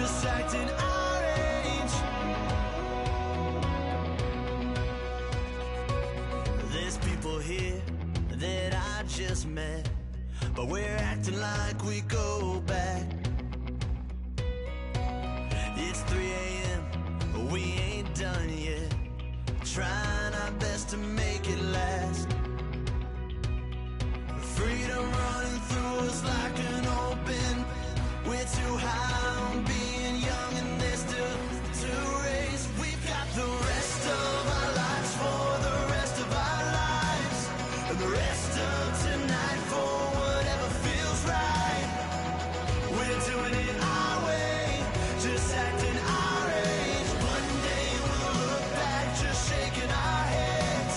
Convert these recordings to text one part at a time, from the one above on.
just acting our age. There's people here that I just met, but we're acting like we go back. It's 3 a.m., we ain't done yet, trying our best to make it last. Freedom running through us like an open. We're too high on being young and there's still to raise. We've got the rest of our lives for the rest of our lives, and the rest of tonight for whatever feels right. We're doing it our way, just acting our age. One day we'll look back just shaking our heads,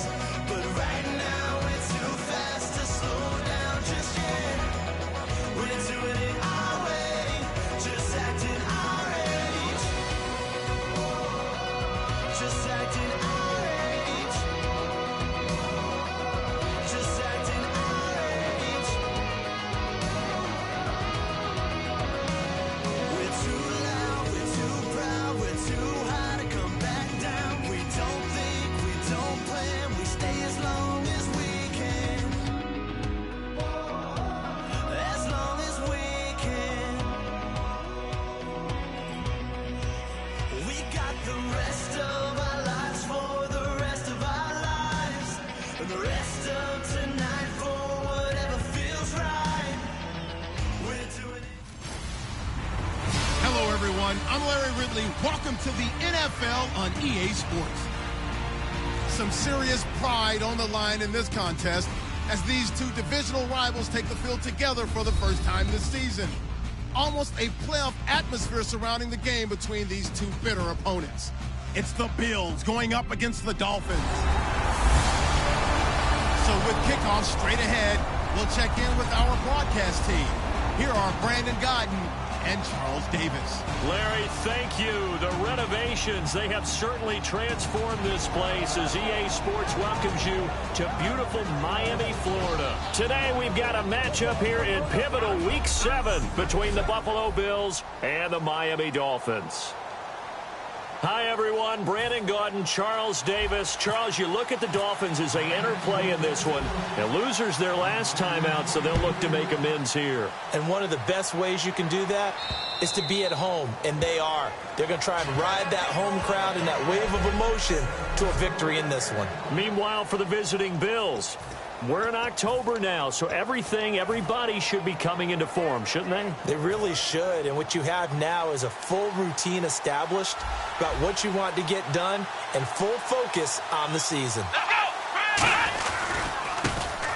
but right now we're too fast to slow down just yet. We're doing it our way, just acting our age. Just acting our age. Just acting our age. We're too loud, we're too proud, we're too high to come back down. We don't think, we don't plan, we stay as long as we can. As long as we can. We got the rest of our lives for the rest of our lives, and the rest of tonight for whatever feels right. We're doing it. Hello, everyone. I'm Larry Ridley. Welcome to the NFL on EA Sports. Some serious pride on the line in this contest as these two divisional rivals take the field together for the first time this season. Almost a playoff atmosphere surrounding the game between these two bitter opponents. It's the Bills going up against the Dolphins. So with kickoff straight ahead, we'll check in with our broadcast team. Here are Brandon Godden and Charles Davis. Larry, thank you. The renovations, they have certainly transformed this place as EA Sports welcomes you to beautiful Miami, Florida. Today, we've got a matchup here in pivotal Week 7 between the Buffalo Bills and the Miami Dolphins. Hi, everyone. Brandon Gaudin, Charles Davis. Charles, you look at the Dolphins as they enter play in this one. And losers their last time out, so they'll look to make amends here. And one of the best ways you can do that is to be at home, and they are. They're going to try and ride that home crowd and that wave of emotion to a victory in this one. Meanwhile, for the visiting Bills, we're in October now, so everybody should be coming into form, shouldn't they? They really should, and what you have now is a full routine established about what you want to get done and full focus on the season.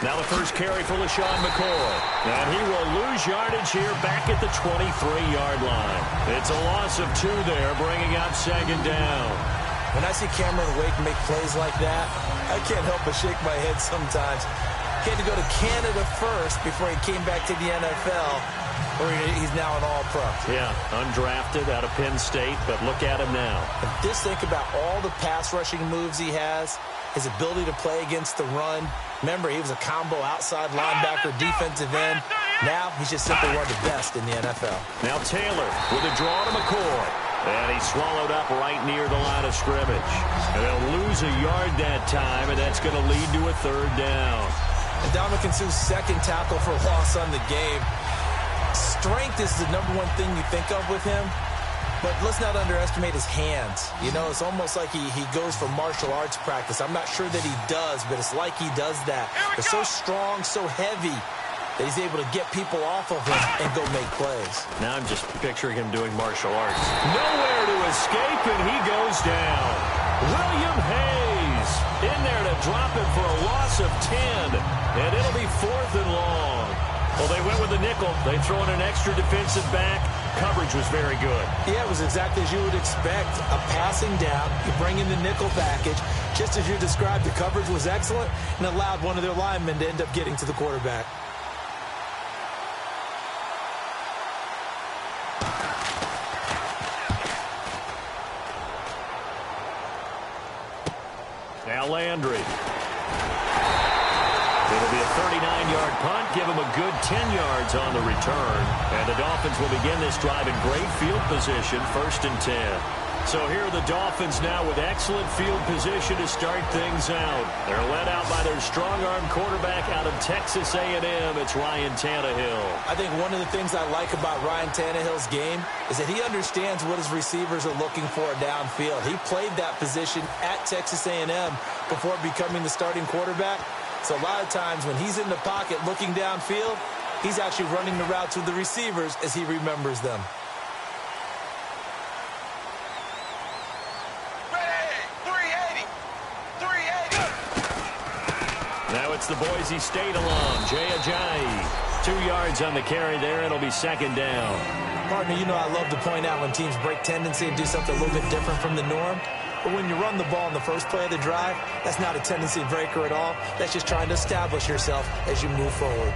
Now the first carry for LaShawn McCoy, and he will lose yardage here back at the 23-yard line. It's a loss of 2 there, bringing up second down. When I see Cameron Wake make plays like that, I can't help but shake my head sometimes. He had to go to Canada first before he came back to the NFL, where he's now an all-pro. Yeah, undrafted out of Penn State, but look at him now. And just think about all the pass-rushing moves he has, his ability to play against the run. Remember, he was a combo outside linebacker, defensive end. Now he's just simply one of the best in the NFL. Now Taylor with a draw to McCoy. And he swallowed up right near the line of scrimmage. And they'll lose a yard that time, and that's going to lead to a third down. And Dominican Sue's second tackle for loss on the game. Strength is the #1 thing you think of with him. But let's not underestimate his hands. You know, it's almost like he goes for martial arts practice. I'm not sure that he does, but it's like he does that. They're so strong, so heavy, that he's able to get people off of him and go make plays. Now I'm just picturing him doing martial arts. Nowhere to escape, and he goes down. William Hayes in there to drop him for a loss of 10, and it'll be 4th and long. Well, they went with the nickel. They throw in an extra defensive back. Coverage was very good. Yeah, it was exactly as you would expect. A passing down, you bring in the nickel package. Just as you described, the coverage was excellent and allowed one of their linemen to end up getting to the quarterback. Now Landry. It'll be a 39 9-yard punt, give him a good 10 yards on the return. And the Dolphins will begin this drive in great field position, 1st and 10. So here are the Dolphins now with excellent field position to start things out. They're led out by their strong-arm quarterback out of Texas A&M. It's Ryan Tannehill. I think one of the things I like about Ryan Tannehill's game is that he understands what his receivers are looking for downfield. He played that position at Texas A&M before becoming the starting quarterback. So a lot of times when he's in the pocket looking downfield, he's actually running the routes with the receivers as he remembers them. Now it's the Boise State alum, Jay Ajayi. 2 yards on the carry there. It'll be 2nd down. Partner, you know I love to point out when teams break tendency and do something a little bit different from the norm. But when you run the ball in the first play of the drive, that's not a tendency breaker at all. That's just trying to establish yourself as you move forward.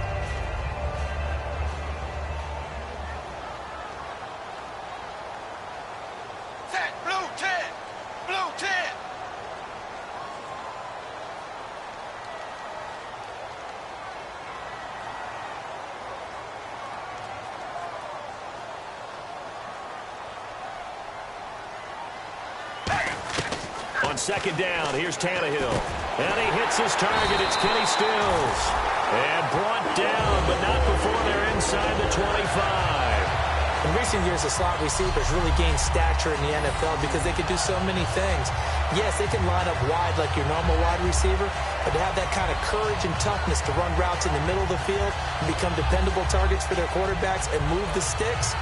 On 2nd down, here's Tannehill. And he hits his target. It's Kenny Stills. And brought down, but not before they're inside the 25. In recent years, the slot receivers really gained stature in the NFL because they could do so many things. Yes, they can line up wide like your normal wide receiver, but to have that kind of courage and toughness to run routes in the middle of the field and become dependable targets for their quarterbacks and move the sticks,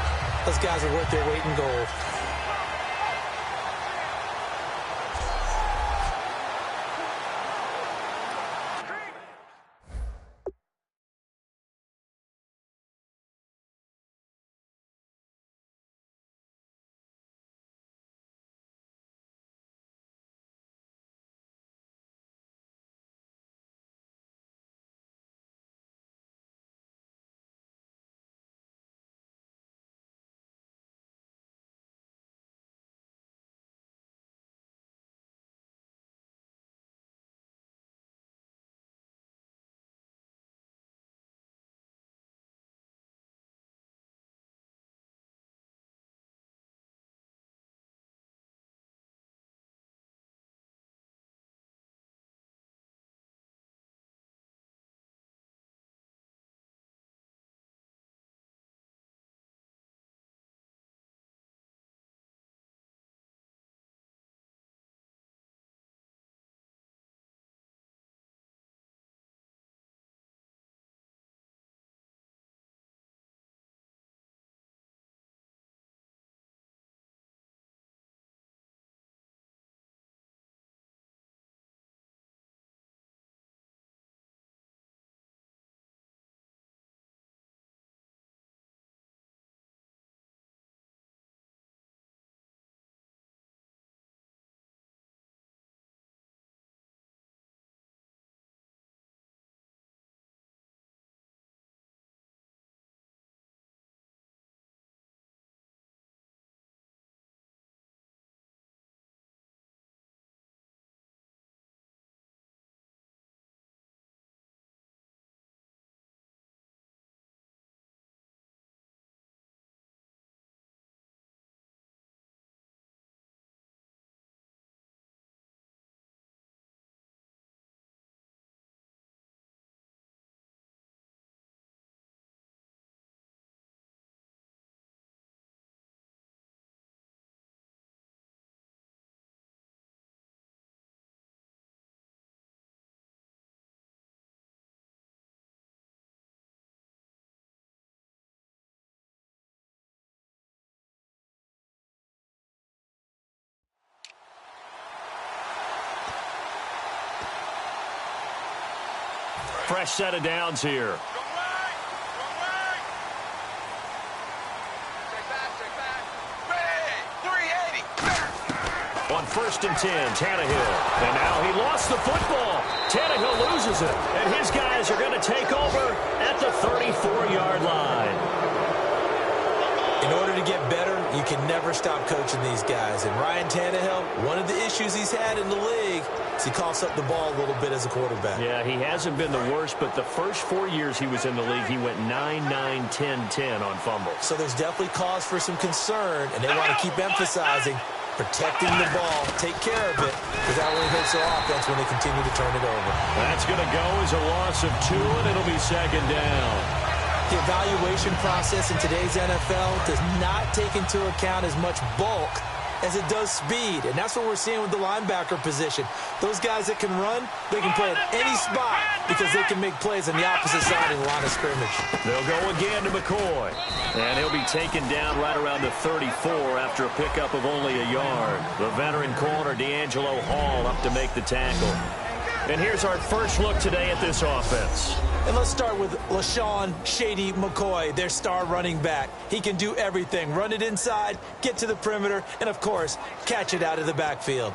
those guys are worth their weight in gold. Fresh set of downs here. On 1st and 10, Tannehill. And now he lost the football. Tannehill loses it. And his guys are going to take over at the 34-yard line. In order to get better, you can never stop coaching these guys. And Ryan Tannehill, one of the issues he's had in the league mistakes. He coughs up the ball a little bit as a quarterback. Yeah, he hasn't been the worst, but the first 4 years he was in the league, he went 9-9-10-10 on fumbles. So there's definitely cause for some concern, and they want to keep emphasizing protecting the ball, take care of it, because that really hurts their offense when they continue to turn it over. That's going to go as a loss of 2, and it'll be second down. The evaluation process in today's NFL does not take into account as much bulk as it does speed, and that's what we're seeing with the linebacker position. Those guys that can run, they can play at any spot because they can make plays on the opposite side of the line of scrimmage. They'll go again to McCoy, and he'll be taken down right around the 34 after a pickup of only a yard. The veteran corner, D'Angelo Hall, up to make the tackle. And here's our first look today at this offense. And let's start with LaShawn Shady McCoy, their star running back. He can do everything. Run it inside, get to the perimeter, and, of course, catch it out of the backfield.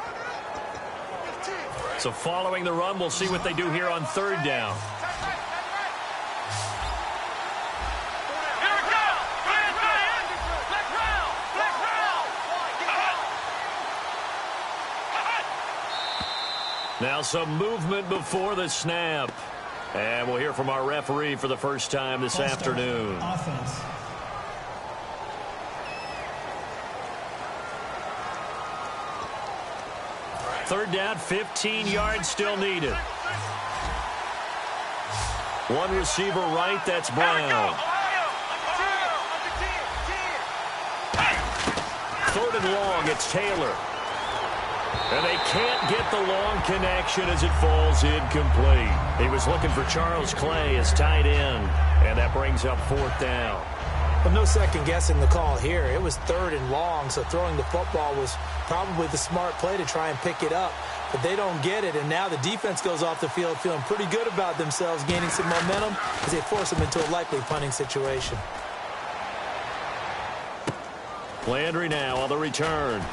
So following the run, we'll see what they do here on third down. Now some movement before the snap. And we'll hear from our referee for the first time this afternoon. Offense. Third down, 15 yards still needed. One receiver right, that's Brown. Third and long, it's Taylor. And they can't get the long connection as it falls incomplete. He was looking for Charles Clay as tight end, and that brings up fourth down. But no second-guessing the call here. It was third and long, so throwing the football was probably the smart play to try and pick it up. But they don't get it, and now the defense goes off the field feeling pretty good about themselves, gaining some momentum as they force them into a likely punting situation. Landry now on the return.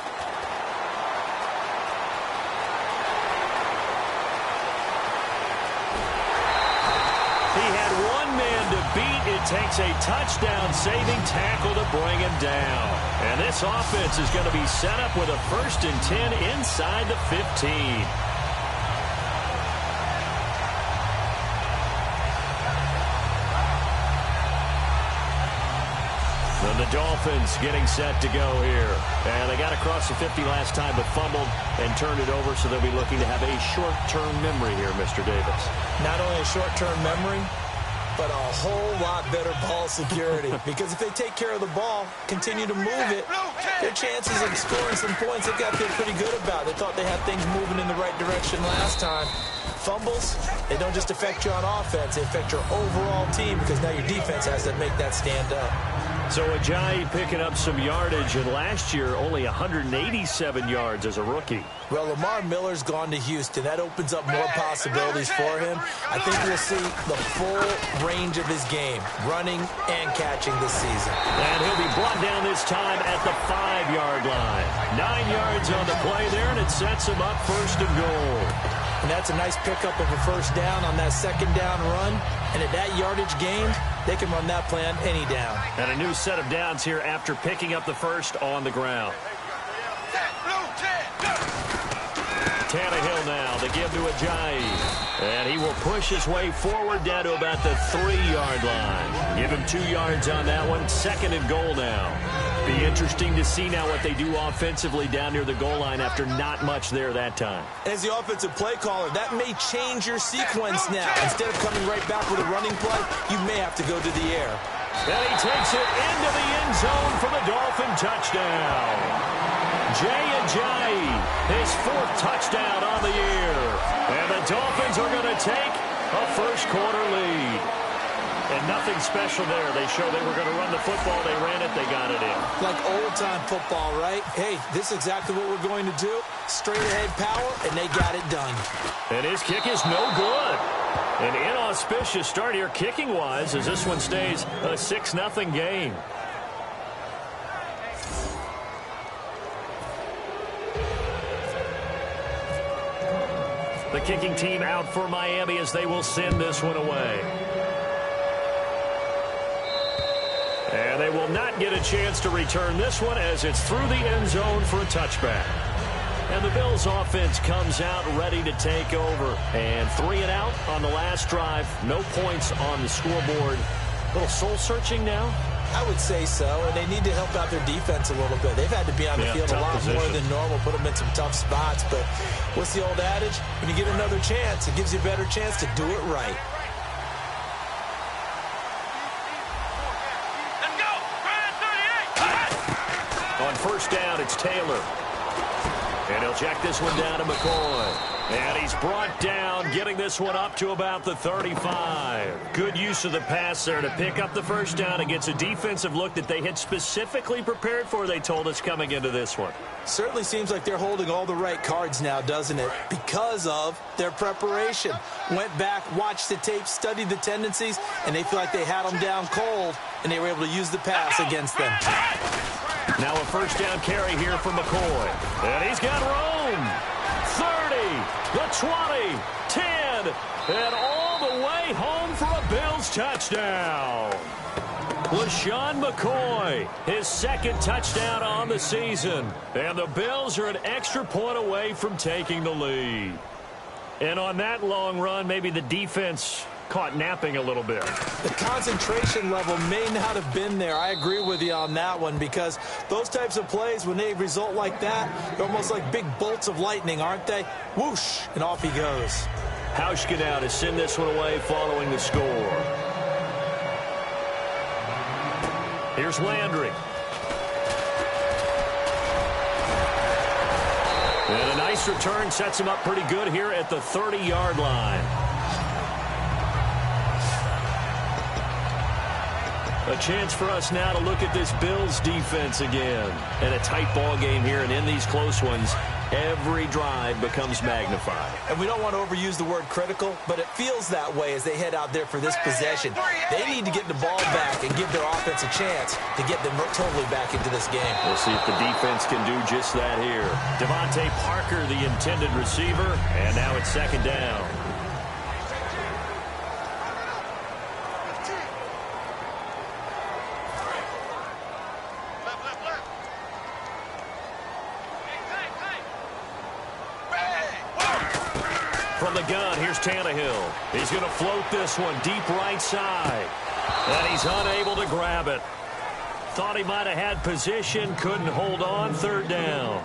It takes a touchdown-saving tackle to bring him down. And this offense is going to be set up with a 1st and 10 inside the 15. And the Dolphins getting set to go here. And they got across the 50 last time but fumbled and turned it over, so they'll be looking to have a short-term memory here, Mr. Davis. Not only a short-term memory, but a whole lot better ball security. Because if they take care of the ball, continue to move it, their chances of scoring some points, they've got to feel pretty good about. They thought they had things moving in the right direction last time. Fumbles, they don't just affect you on offense, they affect your overall team because now your defense has to make that stand up. So Ajayi picking up some yardage, and last year only 187 yards as a rookie. Well, Lamar Miller's gone to Houston. That opens up more possibilities for him. I think we'll see the full range of his game, running and catching this season. And he'll be brought down this time at the 5-yard line. 9 yards on the play there, and it sets him up 1st and goal. And that's a nice pickup of a 1st down on that 2nd down run. And at that yardage gain, they can run that play on any down. And a new set of downs here after picking up the 1st on the ground. Tannehill now, they give to Ajayi. And he will push his way forward down to about the 3-yard line. Give him 2 yards on that one. 2nd and goal now. Be interesting to see now what they do offensively down near the goal line after not much there that time. As the offensive play caller, that may change your sequence now. Instead of coming right back with a running play, you may have to go to the air. And he takes it into the end zone for the Dolphin touchdown. Jay Ajayi, his 4th touchdown on the year. And the Dolphins are going to take a first-quarter lead. And nothing special there. They showed they were going to run the football. They ran it. They got it in. Like old-time football, right? Hey, this is exactly what we're going to do. Straight-ahead power, and they got it done. And his kick is no good. An inauspicious start here kicking-wise as this one stays a 6-0 game. The kicking team out for Miami as they will send this one away. And they will not get a chance to return this one as it's through the end zone for a touchback. And the Bills offense comes out ready to take over. And 3 and out on the last drive. No points on the scoreboard. A little soul-searching now? I would say so, and they need to help out their defense a little bit. They've had to be on the field a lot more than normal, put them in some tough spots. But what's the old adage? When you get another chance, it gives you a better chance to do it right. Let's go! 38! On first down, it's Taylor. And he'll check this one down to McCoy. And he's brought down, getting this one up to about the 35. Good use of the pass there to pick up the first down against a defensive look that they had specifically prepared for, they told us, coming into this one. Certainly seems like they're holding all the right cards now, doesn't it? Because of their preparation. Went back, watched the tape, studied the tendencies, and they feel like they had them down cold, and they were able to use the pass against them. Now a first down carry here for McCoy. And he's got room. 30, the 20, 10, and all the way home for a Bills touchdown. LaShawn McCoy, his second touchdown on the season. And the Bills are an extra point away from taking the lead. And on that long run, maybe the defense caught napping a little bit. The concentration level may not have been there. I agree with you on that one, because those types of plays, when they result like that, they're almost like big bolts of lightning, aren't they? Whoosh, and off he goes. Hauschka now to send this one away following the score. Here's Landry. And a nice return sets him up pretty good here at the 30-yard line. A chance for us now to look at this Bills defense again. And a tight ball game here, and in these close ones, every drive becomes magnified. And we don't want to overuse the word critical, but it feels that way as they head out there for this possession. They need to get the ball back and give their offense a chance to get them totally back into this game. We'll see if the defense can do just that here. Devontae Parker, the intended receiver, and now it's second down. From the gun, here's Tannehill. He's going to float this one deep right side. And he's unable to grab it. Thought he might have had position, couldn't hold on, third down.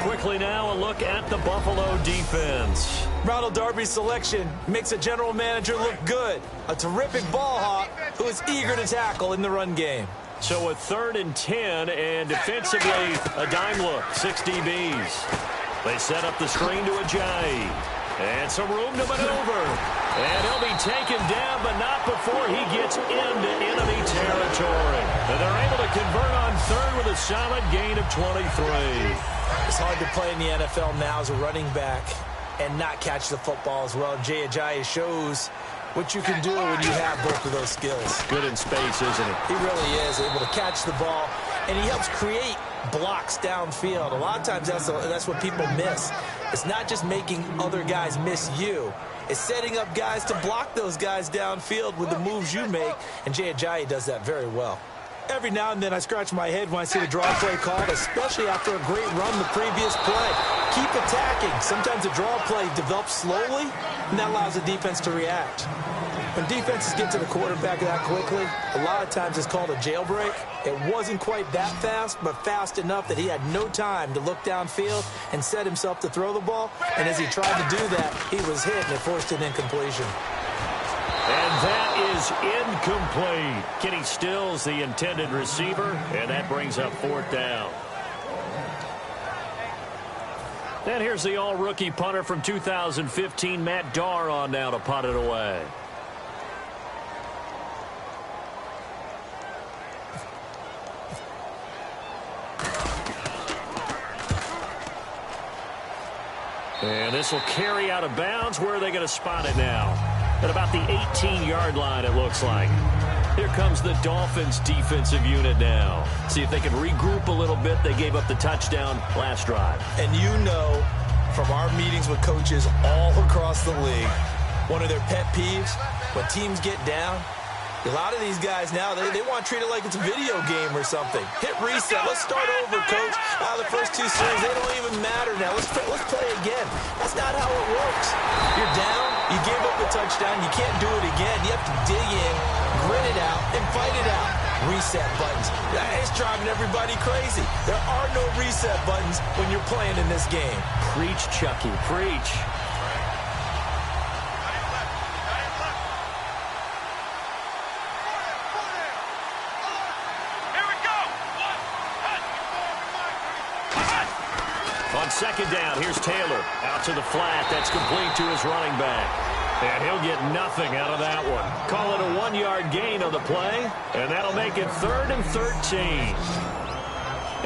Quickly now, a look at the Buffalo defense. Ronald Darby's selection makes a general manager look good. A terrific ball hawk who is eager to tackle in the run game. So a 3rd and 10, and defensively, a dime look, 6 DBs. They set up the screen to Ajayi. And some room to maneuver. And he'll be taken down, but not before he gets into enemy territory. And they're able to convert on 3rd with a solid gain of 23. It's hard to play in the NFL now as a running back and not catch the football as well. Jay Ajayi shows what you can do when you have both of those skills. Good in space, isn't he? He really is able to catch the ball, and he helps create blocks downfield. A lot of times that's what people miss. It's not just making other guys miss you. It's setting up guys to block those guys downfield with the moves you make, and Jay Ajayi does that very well. Every now and then I scratch my head when I see the draw play called, especially after a great run the previous play. Keep attacking. Sometimes the draw play develops slowly, and that allows the defense to react. When defenses get to the quarterback that quickly, a lot of times it's called a jailbreak. It wasn't quite that fast, but fast enough that he had no time to look downfield and set himself to throw the ball. And as he tried to do that, he was hit and it forced an incompletion. And that is incomplete. Kenny Stills, the intended receiver, and that brings up 4th down. And here's the all-rookie punter from 2015, Matt Darr, on now to punt it away. And this will carry out of bounds. Where are they going to spot it now? At about the 18-yard line, it looks like. Here comes the Dolphins defensive unit now. See if they can regroup a little bit. They gave up the touchdown last drive. And you know from our meetings with coaches all across the league, one of their pet peeves, when teams get down, A lot of these guys now, they want to treat it like it's a video game or something. Hit reset. Let's start over, coach. The first 2 series, they don't even matter now. Let's play again. That's not how it works. You're down. You gave up a touchdown. You can't do it again. You have to dig in, grit it out, and fight it out. Reset buttons. It's driving everybody crazy. There are no reset buttons when you're playing in this game. Preach, Chucky. Preach. On second down, here's Taylor. Out to the flat. That's complete to his running back. And he'll get nothing out of that one. Call it a 1-yard gain on the play. And that'll make it 3rd and 13.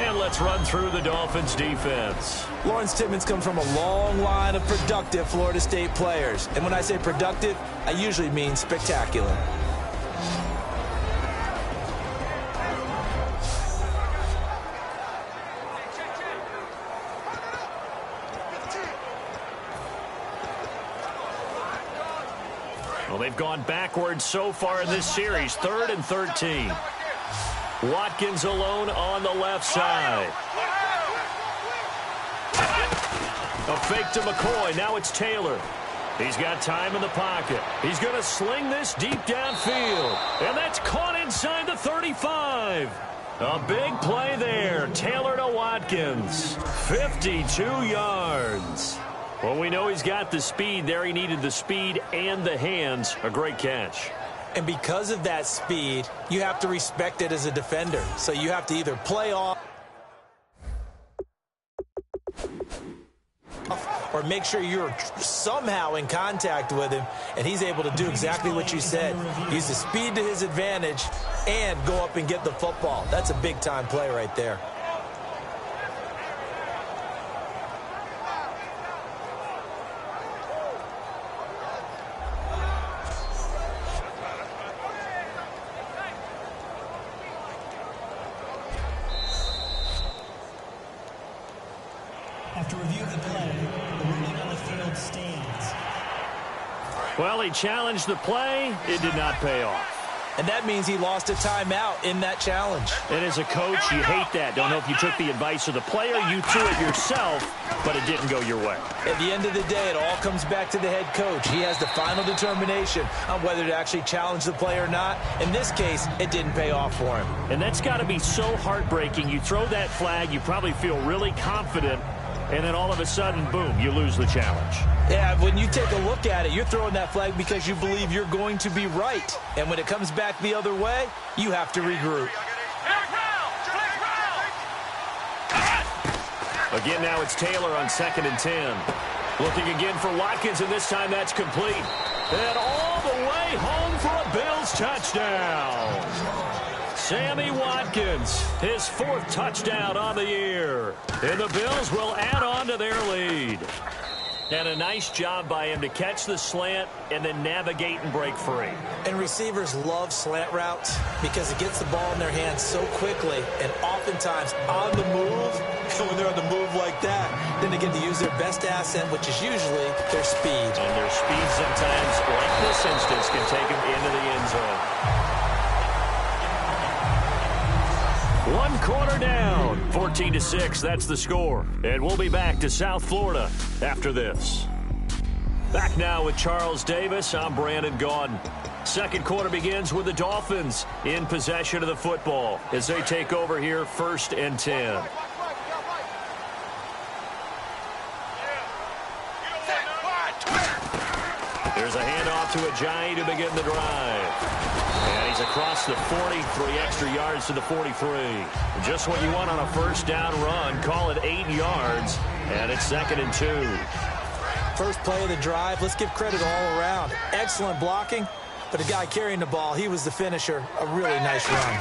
And let's run through the Dolphins' defense. Lawrence Timmons comes from a long line of productive Florida State players. And when I say productive, I usually mean spectacular. Well, they've gone backwards so far in this series. 3rd and 13. Watkins alone on the left side. A fake to McCoy. Now it's Taylor. He's got time in the pocket. He's going to sling this deep downfield. And that's caught inside the 35. A big play there. Taylor to Watkins. 52 yards. Well, we know he's got the speed there. He needed the speed and the hands. A great catch. And because of that speed, you have to respect it as a defender. So you have to either play off or make sure you're somehow in contact with him, and he's able to do exactly what you said. Use the speed to his advantage and go up and get the football. That's a big-time play right there. After review of the play, the ruling on the field stands. Well, he challenged the play. It did not pay off. And that means he lost a timeout in that challenge. And as a coach, you hate that. Don't know if you took the advice of the player, you threw it yourself, but it didn't go your way. At the end of the day, it all comes back to the head coach. He has the final determination on whether to actually challenge the play or not. In this case, it didn't pay off for him. And that's got to be so heartbreaking. You throw that flag, you probably feel really confident, and then all of a sudden, boom, you lose the challenge. Yeah, when you take a look at it, you're throwing that flag because you believe you're going to be right. And when it comes back the other way, you have to regroup. Again, now it's Taylor on 2nd and 10. Looking again for Watkins, and this time that's complete. And all the way home for a Bills touchdown. Sammy Watkins, his 4th touchdown on the year. And the Bills will add on to their lead. And a nice job by him to catch the slant and then navigate and break free. And receivers love slant routes because it gets the ball in their hands so quickly and oftentimes on the move. And when they're on the move like that, then they get to use their best asset, which is usually their speed. And their speed sometimes, like this instance, can take them into the end zone. 1 quarter down, 14-6, that's the score. And we'll be back to South Florida after this. Back now with Charles Davis, I'm Brandon Gaudin. Second quarter begins with the Dolphins in possession of the football as they take over here 1st and 10. There's a handoff to Ajayi to begin the drive. And he's across the 40, 3 extra yards to the 43. Just what you want on a first down run. Call it 8 yards, and it's 2nd and 2. First play of the drive, let's give credit all around. Excellent blocking, but the guy carrying the ball, he was the finisher. A really nice run.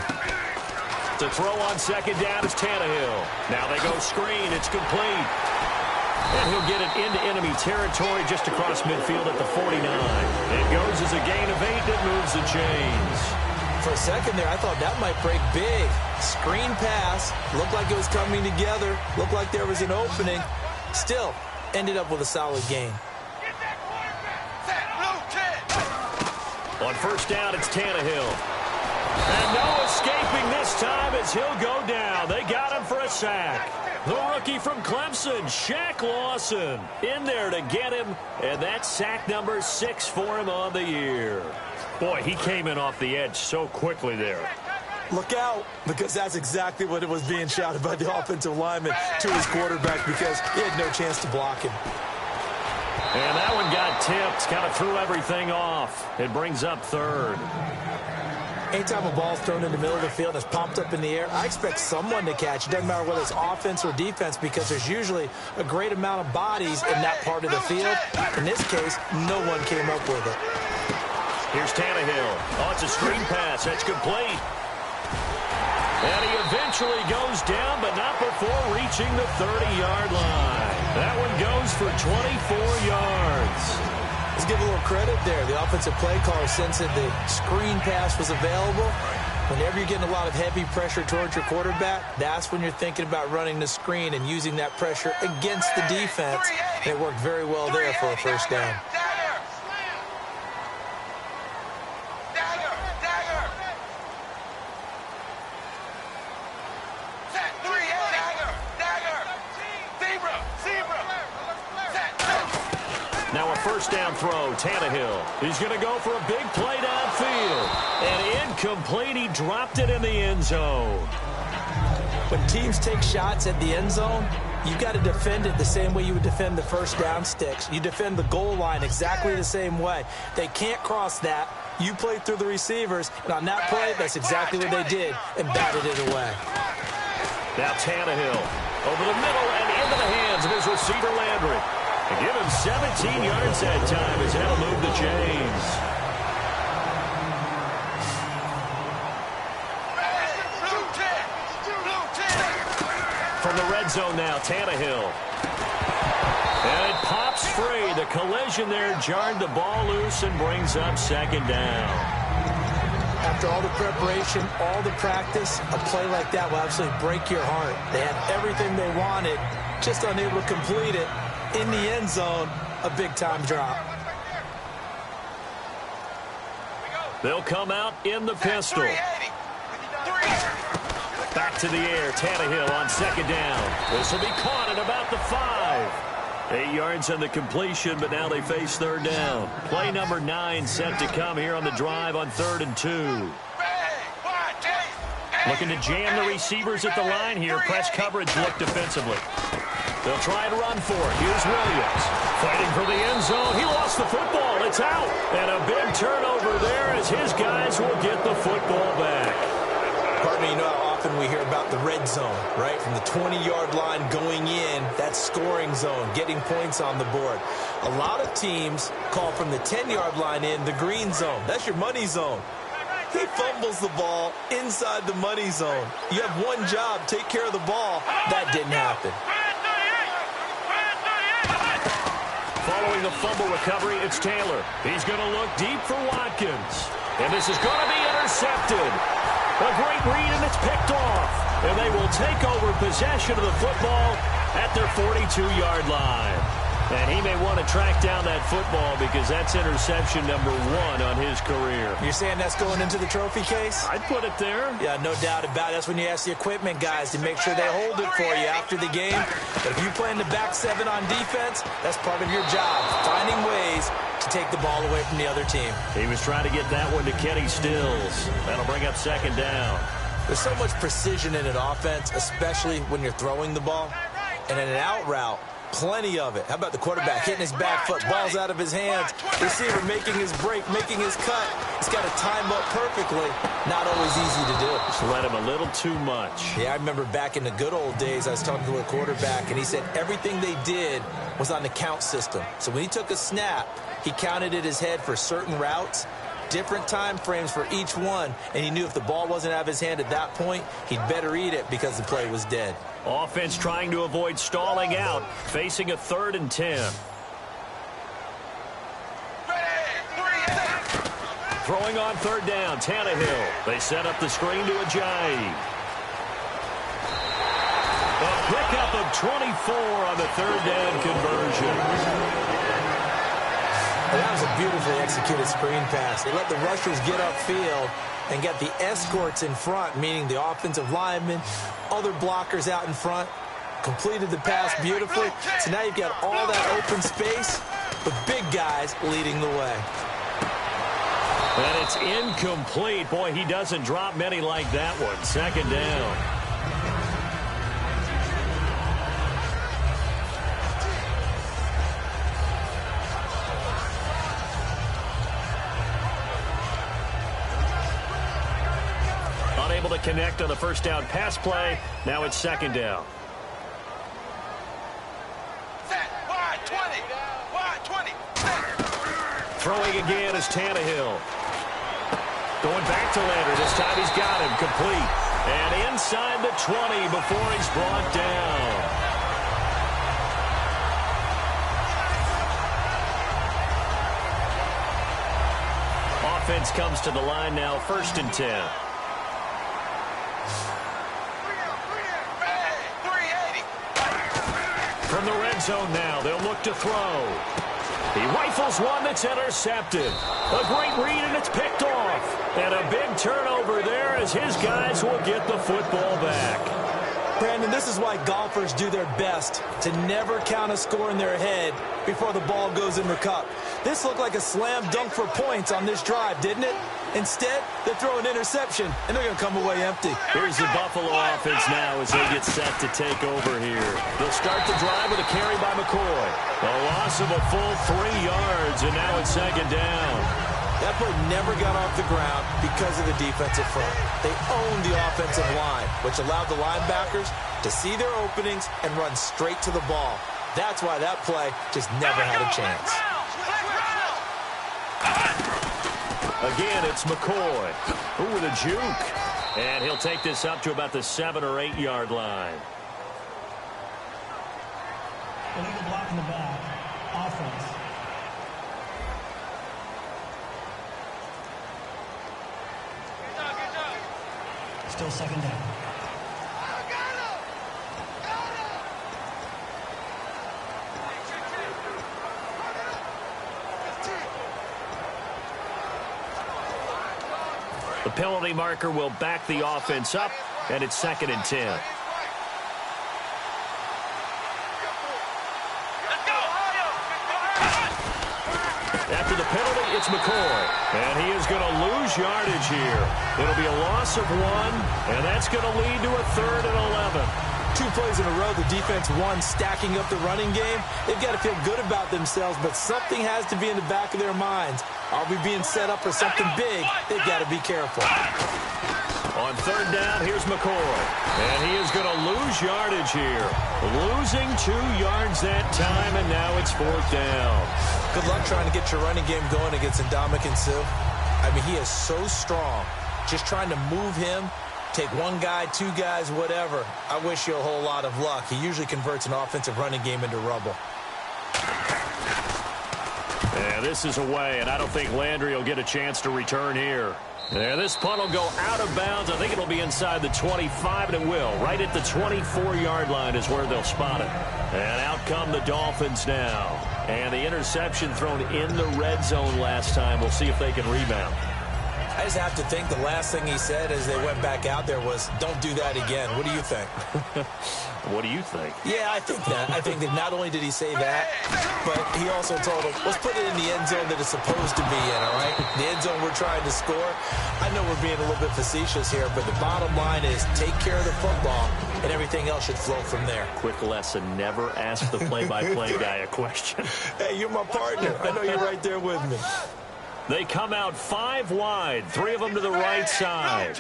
To throw on 2nd down is Tannehill. Now they go screen. It's complete. And he'll get it into enemy territory just across midfield at the 49. It goes as a gain of 8 that moves the chains. For a second there, I thought that might break big. Screen pass. Looked like it was coming together. Looked like there was an opening. Still, ended up with a solid gain. On first down, it's Tannehill. And no escaping this time as he'll go down. They got him for a sack. The rookie from Clemson, Shaq Lawson, in there to get him. And that's sack number 6 for him on the year. Boy, he came in off the edge so quickly there. Look out, because that's exactly what it was being shouted by the offensive lineman to his quarterback, because he had no chance to block him. And that one got tipped, kind of threw everything off. It brings up third. Anytime a ball's thrown in the middle of the field and it's popped up in the air, I expect someone to catch. It doesn't matter whether it's offense or defense, because there's usually a great amount of bodies in that part of the field. In this case, no one came up with it. Here's Tannehill. Oh, it's a screen pass. That's complete. And he eventually goes down, but not before reaching the 30-yard line. That one goes for 24 yards. Let's give a little credit there. The offensive play caller sensed that the screen pass was available. Whenever you're getting a lot of heavy pressure towards your quarterback, that's when you're thinking about running the screen and using that pressure against the defense. And it worked very well there for a first down. Now a first down throw, Tannehill. He's going to go for a big play downfield. And incomplete, he dropped it in the end zone. When teams take shots at the end zone, you've got to defend it the same way you would defend the first down sticks. You defend the goal line exactly the same way. They can't cross that. You play through the receivers, and on that play, that's exactly what they did, and batted it away. Now Tannehill over the middle and into the hands of his receiver Landry. And give him 17 yards that time as that'll move the chains. From the red zone now, Tannehill. And it pops free. The collision there jarred the ball loose and brings up second down. After all the preparation, all the practice, a play like that will absolutely break your heart. They had everything they wanted, just unable to complete it. In the end zone, a big-time drop. They'll come out in the pistol. Back to the air, Tannehill on second down. This will be caught at about the 5. 8 yards on the completion, but now they face third down. Play number 9 set to come here on the drive on 3rd and 2. Looking to jam the receivers at the line here. Press coverage look defensively. They'll try and run for it. Here's Williams. Fighting for the end zone. He lost the football. It's out. And a big turnover there as his guys will get the football back. Pardon me, you know how often we hear about the red zone, right? From the 20-yard line going in, that scoring zone, getting points on the board. A lot of teams call from the 10-yard line in the green zone. That's your money zone. He fumbles the ball inside the money zone. You have one job, take care of the ball. That didn't happen. Following the fumble recovery, it's Taylor. He's going to look deep for Watkins. And this is going to be intercepted. A great read, and it's picked off. And they will take over possession of the football at their 42-yard line. And he may want to track down that football because that's interception number 1 on his career. You're saying that's going into the trophy case? I'd put it there. Yeah, no doubt about it. That's when you ask the equipment guys to make sure they hold it for you after the game. But if you play in the back 7 on defense, that's part of your job, finding ways to take the ball away from the other team. He was trying to get that one to Kenny Stills. That'll bring up second down. There's so much precision in an offense, especially when you're throwing the ball. And in an out route, plenty of it. How about the quarterback hitting his back foot, balls out of his hands, receiver making his break, making his cut. He's got to time up perfectly. Not always easy to do. Just let him a little too much. Yeah, I remember back in the good old days, I was talking to a quarterback, and he said everything they did was on the count system. So when he took a snap, he counted in his head for certain routes, different time frames for each one, and he knew if the ball wasn't out of his hand at that point, he'd better eat it because the play was dead. Offense trying to avoid stalling out, facing a 3rd and 10. Throwing on 3rd down, Tannehill. They set up the screen to Ajayi. A pickup of 24 on the 3rd down conversion. And that was a beautifully executed screen pass. They let the rushers get upfield and get the escorts in front, meaning the offensive linemen, other blockers out in front, completed the pass beautifully. So now you've got all that open space, with big guys leading the way. And it's incomplete. Boy, he doesn't drop many like that one. Second down. Unable to connect on the first down pass play. Now it's second down. Throwing again is Tannehill. Going back to Landry. This time he's got him complete. And inside the 20 before he's brought down. Offense comes to the line now, 1st and 10. From the red zone now, they'll look to throw. He rifles one that's intercepted. A great read, and it's picked off. And a big turnover there as his guys will get the football back. Brandon, this is why golfers do their best to never count a score in their head before the ball goes in the cup. This looked like a slam dunk for points on this drive, didn't it? Instead, they throw an interception, and they're going to come away empty. Here's the Buffalo offense now as they get set to take over here. They'll start the drive with a carry by McCoy. A loss of a full 3 yards, and now it's second down. That play never got off the ground because of the defensive front. They owned the offensive line, which allowed the linebackers to see their openings and run straight to the ball. That's why that play just never had a chance. Again, it's McCoy. Ooh, with a juke. And he'll take this up to about the 7 or 8 yard line. Illegal block in the back. Offense. Still second down. The penalty marker will back the offense up, and it's 2nd and 10. After the penalty, it's McCoy. And he is going to lose yardage here. It'll be a loss of 1, and that's going to lead to a 3rd and 11. 2 plays in a row, the defense won, stacking up the running game. They've got to feel good about themselves, but something has to be in the back of their minds. Are we being set up for something big? They've got to be careful. On 3rd down, here's McCoy. And he is going to lose yardage here. Losing 2 yards that time, and now it's 4th down. Good luck trying to get your running game going against Ndamukong Suh. I mean, he is so strong. Just trying to move him, take 1 guy, 2 guys, whatever. I wish you a whole lot of luck. He usually converts an offensive running game into rubble. Yeah, this is away, and I don't think Landry will get a chance to return here. Yeah, this punt will go out of bounds. I think it'll be inside the 25, and it will. Right at the 24-yard line is where they'll spot it. And out come the Dolphins now. And the interception thrown in the red zone last time. We'll see if they can rebound. I just have to think the last thing he said as they went back out there was, don't do that again. What do you think? What do you think? Yeah, I think that. I think that not only did he say that, but he also told him, let's put it in the end zone that it's supposed to be in, all right? The end zone we're trying to score. I know we're being a little bit facetious here, but the bottom line is take care of the football, and everything else should flow from there. Quick lesson, never ask the play-by-play guy a question. Hey, you're my partner. I know you're right there with me. They come out 5 wide, 3 of them to the right side.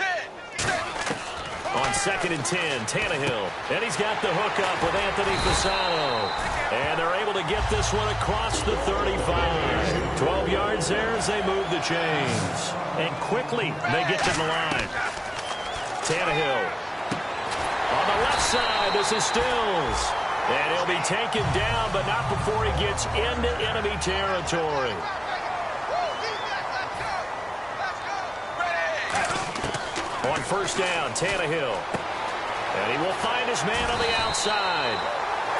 On 2nd and 10, Tannehill. And he's got the hookup with Anthony Fasano. And they're able to get this one across the 35. 12 yards there as they move the chains. And quickly, they get to the line. Tannehill. On the left side, this is Stills. And he'll be taken down, but not before he gets into enemy territory. On 1st down, Tannehill. And he will find his man on the outside.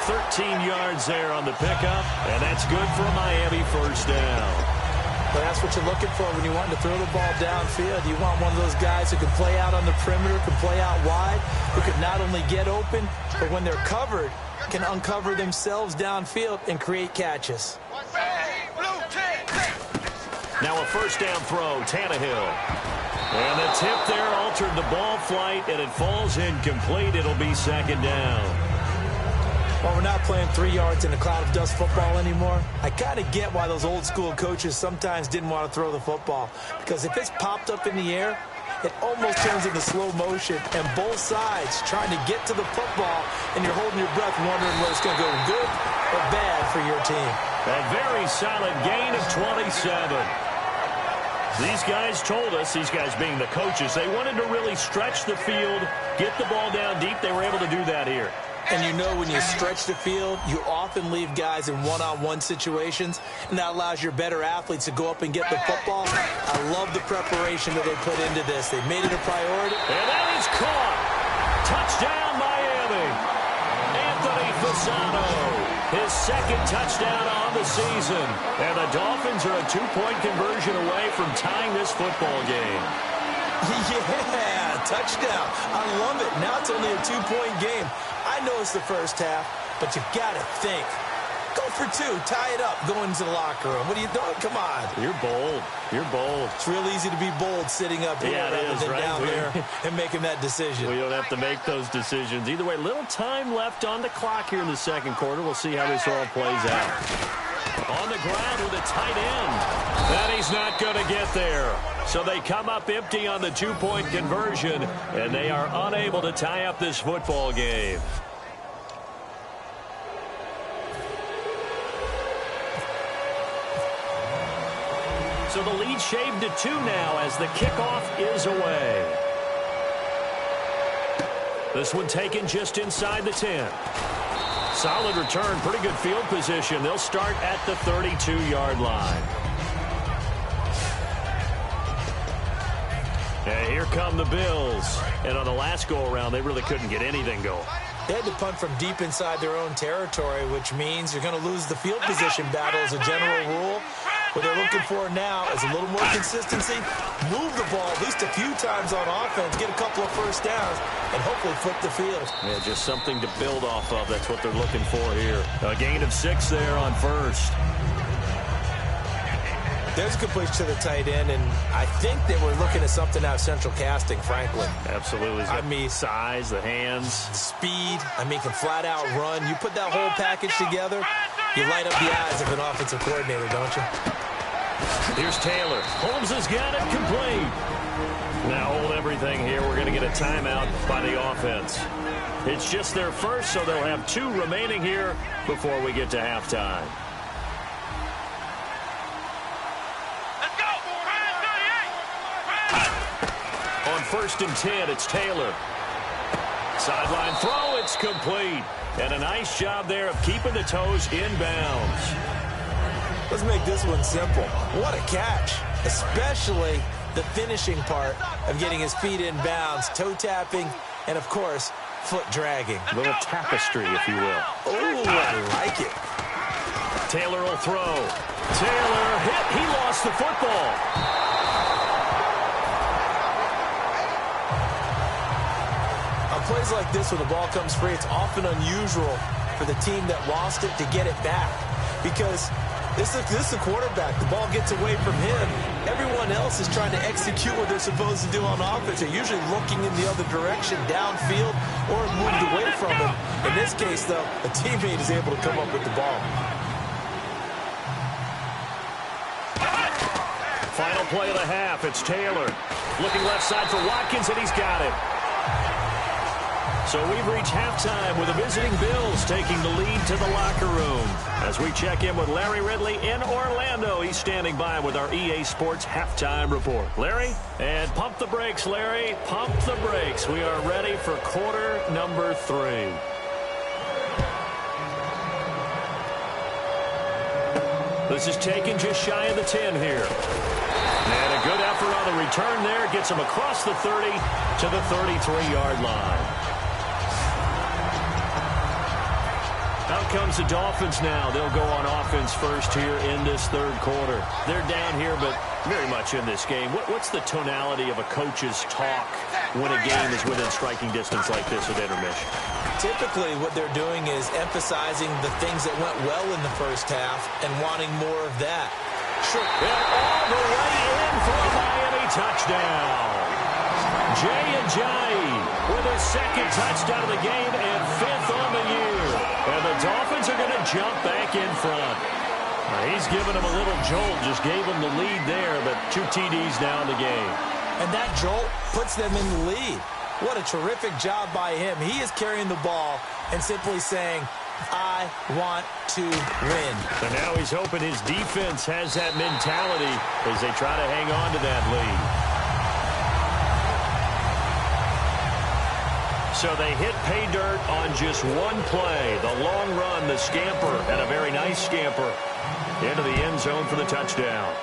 13 yards there on the pickup, and that's good for a Miami first down. But that's what you're looking for when you want to throw the ball downfield. You want one of those guys who can play out on the perimeter, can play out wide, who can not only get open, but when they're covered, can uncover themselves downfield and create catches. Now a first down throw, Tannehill. And the tip there altered the ball flight, and it falls incomplete. It'll be second down. Well, we're not playing 3 yards in a cloud of dust football anymore. I kind of get why those old school coaches sometimes didn't want to throw the football. Because if it's popped up in the air, it almost turns into slow motion. And both sides trying to get to the football, and you're holding your breath wondering whether it's going to go good or bad for your team. A very solid gain of 27. These guys told us, these guys being the coaches, they wanted to really stretch the field, get the ball down deep. They were able to do that here. And you know when you stretch the field, you often leave guys in one-on-one situations, and that allows your better athletes to go up and get the football. I love the preparation that they put into this. They made it a priority. And that is caught. Touchdown, Miami. Anthony Fasano, his second touchdown on the season. And the Dolphins are a 2-point conversion away from tying this football game. Yeah, touchdown. I love it. Now it's only a 2-point game. I know it's the first half, but you got to think. Go for 2. Tie it up. Go into the locker room. What are you doing? Come on. You're bold. You're bold. It's real easy to be bold sitting up here rather than down there and making that decision. We don't have to make those decisions. Either way, little time left on the clock here in the second quarter. We'll see how this all plays out. On the ground with a tight end. And he's not going to get there. So they come up empty on the 2-point conversion, and they are unable to tie up this football game. So the lead shaved to 2 now as the kickoff is away. This one taken just inside the 10. Solid return, pretty good field position. They'll start at the 32-yard line. And here come the Bills. And on the last go-around, they really couldn't get anything going. They had to punt from deep inside their own territory, which means you're going to lose the field position battle as a general rule. What they're looking for now is a little more consistency, move the ball at least a few times on offense, get a couple of first downs, and hopefully flip the field. Yeah, just something to build off of. That's what they're looking for here. A gain of 6 there on first. There's a good push to the tight end, and I think they were looking at something out of central casting, frankly. Absolutely. I mean, size, the hands. Speed. I mean, can flat out run. You put that whole package together, you light up the eyes of an offensive coordinator, don't you? Here's Taylor. Holmes has got it complete. Now hold everything here. We're going to get a timeout by the offense. It's just their first, so they'll have 2 remaining here before we get to halftime. On 1st and 10, it's Taylor. Sideline throw, it's complete. And a nice job there of keeping the toes inbounds. Let's make this one simple. What a catch, especially the finishing part of getting his feet in bounds, toe tapping, and, of course, foot dragging. A little tapestry, if you will. Oh, I like it. Taylor will throw. Taylor hit. He lost the football. Plays like this when the ball comes free, it's often unusual for the team that lost it to get it back because this is a quarterback. The ball gets away from him. Everyone else is trying to execute what they're supposed to do on offense. They're usually looking in the other direction, downfield, or moved away from him. In this case, though, a teammate is able to come up with the ball. Final play of the half. It's Taylor. Looking left side for Watkins, and he's got it. So we've reached halftime with the visiting Bills taking the lead to the locker room. As we check in with Larry Ridley in Orlando, he's standing by with our EA Sports halftime report. Larry, and pump the brakes, Larry. Pump the brakes. We are ready for quarter number 3. This is taken just shy of the 10 here. And a good effort on the return there. Gets him across the 30 to the 33-yard line. Out comes the Dolphins now. They'll go on offense first here in this third quarter. They're down here, but very much in this game. What's the tonality of a coach's talk when a game is within striking distance like this at intermission? Typically, what they're doing is emphasizing the things that went well in the first half and wanting more of that. Sure. And all the way in for a Miami touchdown. Jay with his second touchdown of the game and 5th on the year. And the Dolphins are going to jump back in front. He's given them a little jolt, just gave them the lead there, but 2 TDs now in the game. And that jolt puts them in the lead. What a terrific job by him. He is carrying the ball and simply saying, I want to win. And now he's hoping his defense has that mentality as they try to hang on to that lead. So they hit pay dirt on just one play. The long run, the scamper, and a very nice scamper into the end zone for the touchdown.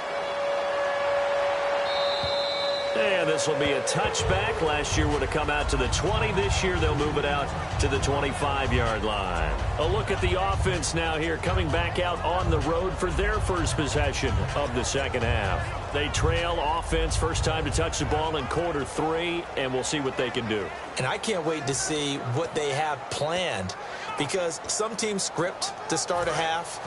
And this will be a touchback. Last year would have come out to the 20. This year they'll move it out to the 25-yard line. A look at the offense now here, coming back out on the road for their first possession of the second half. They trail offense, first time to touch the ball in quarter 3, and we'll see what they can do. And I can't wait to see what they have planned, because some teams script to start a half.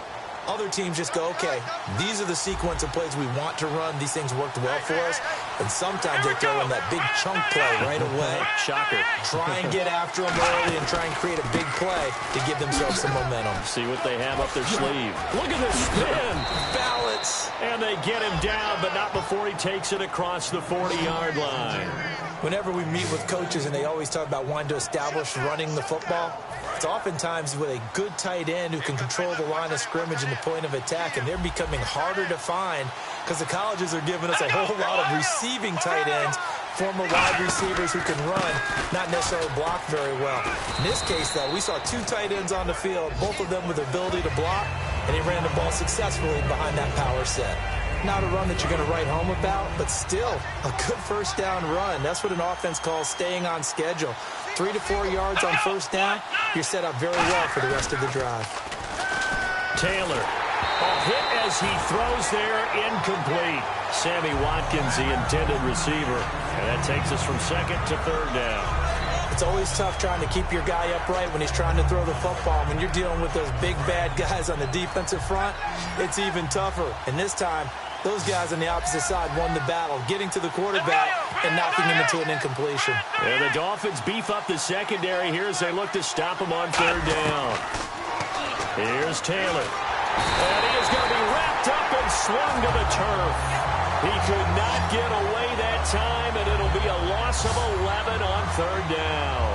Other teams just go, okay, these are the sequence of plays we want to run. These things worked well for us. And sometimes they throw in that big chunk play right away. Shocker. Try and get after them early and try and create a big play to give themselves some momentum. See what they have up their sleeve. Look at this spin. Balance. And they get him down, but not before he takes it across the 40-yard line. Whenever we meet with coaches and they always talk about wanting to establish running the football, it's oftentimes with a good tight end who can control the line of scrimmage and the point of attack, and they're becoming harder to find because the colleges are giving us a whole lot of receiving tight ends, former wide receivers who can run, not necessarily block very well. In this case, though, we saw 2 tight ends on the field, both of them with the ability to block, and he ran the ball successfully behind that power set. Not a run that you're going to write home about, but still a good first down run. That's what an offense calls staying on schedule. 3 to 4 yards on first down, you're set up very well for the rest of the drive. Taylor, a hit as he throws there, incomplete. Sammy Watkins, the intended receiver, and that takes us from second to third down. It's always tough trying to keep your guy upright when he's trying to throw the football. When you're dealing with those big, bad guys on the defensive front, it's even tougher. And this time, those guys on the opposite side won the battle, getting to the quarterback and knocking him into an incompletion. And the Dolphins beef up the secondary here as they look to stop him on third down. Here's Taylor. And he is going to be wrapped up and slung to the turf. He could not get away that time, and it'll be a loss of 11 on third down.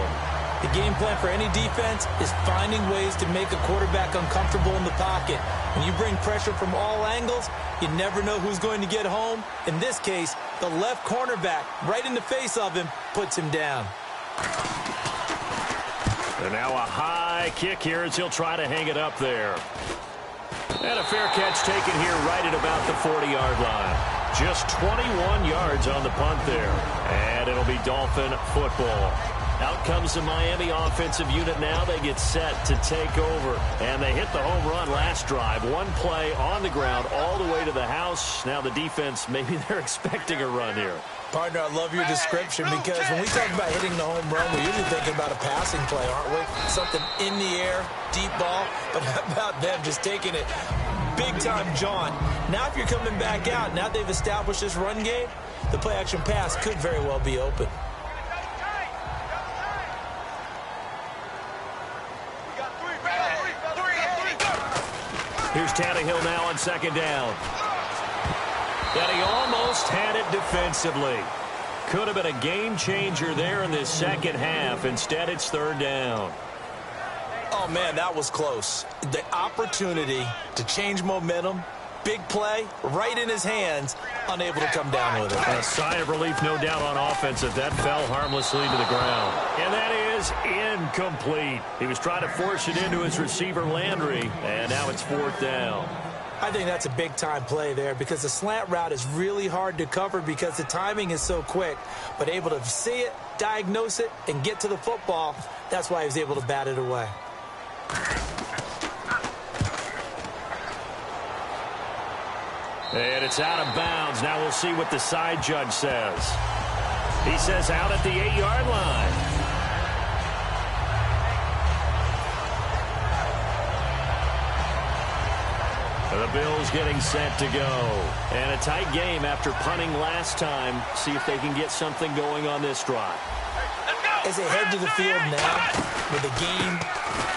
The game plan for any defense is finding ways to make a quarterback uncomfortable in the pocket. When you bring pressure from all angles, you never know who's going to get home. In this case, the left cornerback, right in the face of him, puts him down. And now a high kick here as he'll try to hang it up there. And a fair catch taken here right at about the 40-yard line. Just 21 yards on the punt there. And it'll be Dolphin football. Out comes the Miami offensive unit now. They get set to take over. And they hit the home run last drive. One play on the ground all the way to the house. Now the defense, maybe they're expecting a run here. Partner, I love your description because when we talk about hitting the home run, we're usually thinking about a passing play, aren't we? Something in the air, deep ball. But how about them just taking it big-time jaunt? Now if you're coming back out, now they've established this run game, the play-action pass could very well be open. Here's Tannehill now on second down. And he almost had it defensively. Could have been a game changer there in this second half. Instead, it's third down. Oh, man, that was close. The opportunity to change momentum, big play, right in his hands, unable to come down with it. A sigh of relief, no doubt, on offense if that fell harmlessly to the ground. And that is incomplete. He was trying to force it into his receiver, Landry, and now it's fourth down. I think that's a big-time play there because the slant route is really hard to cover because the timing is so quick. But able to see it, diagnose it, and get to the football, that's why he was able to bat it away. And it's out of bounds. Now we'll see what the side judge says. He says out at the 8-yard line. The Bills getting set to go. And a tight game after punting last time. See if they can get something going on this drive. As they head to the field now, with the game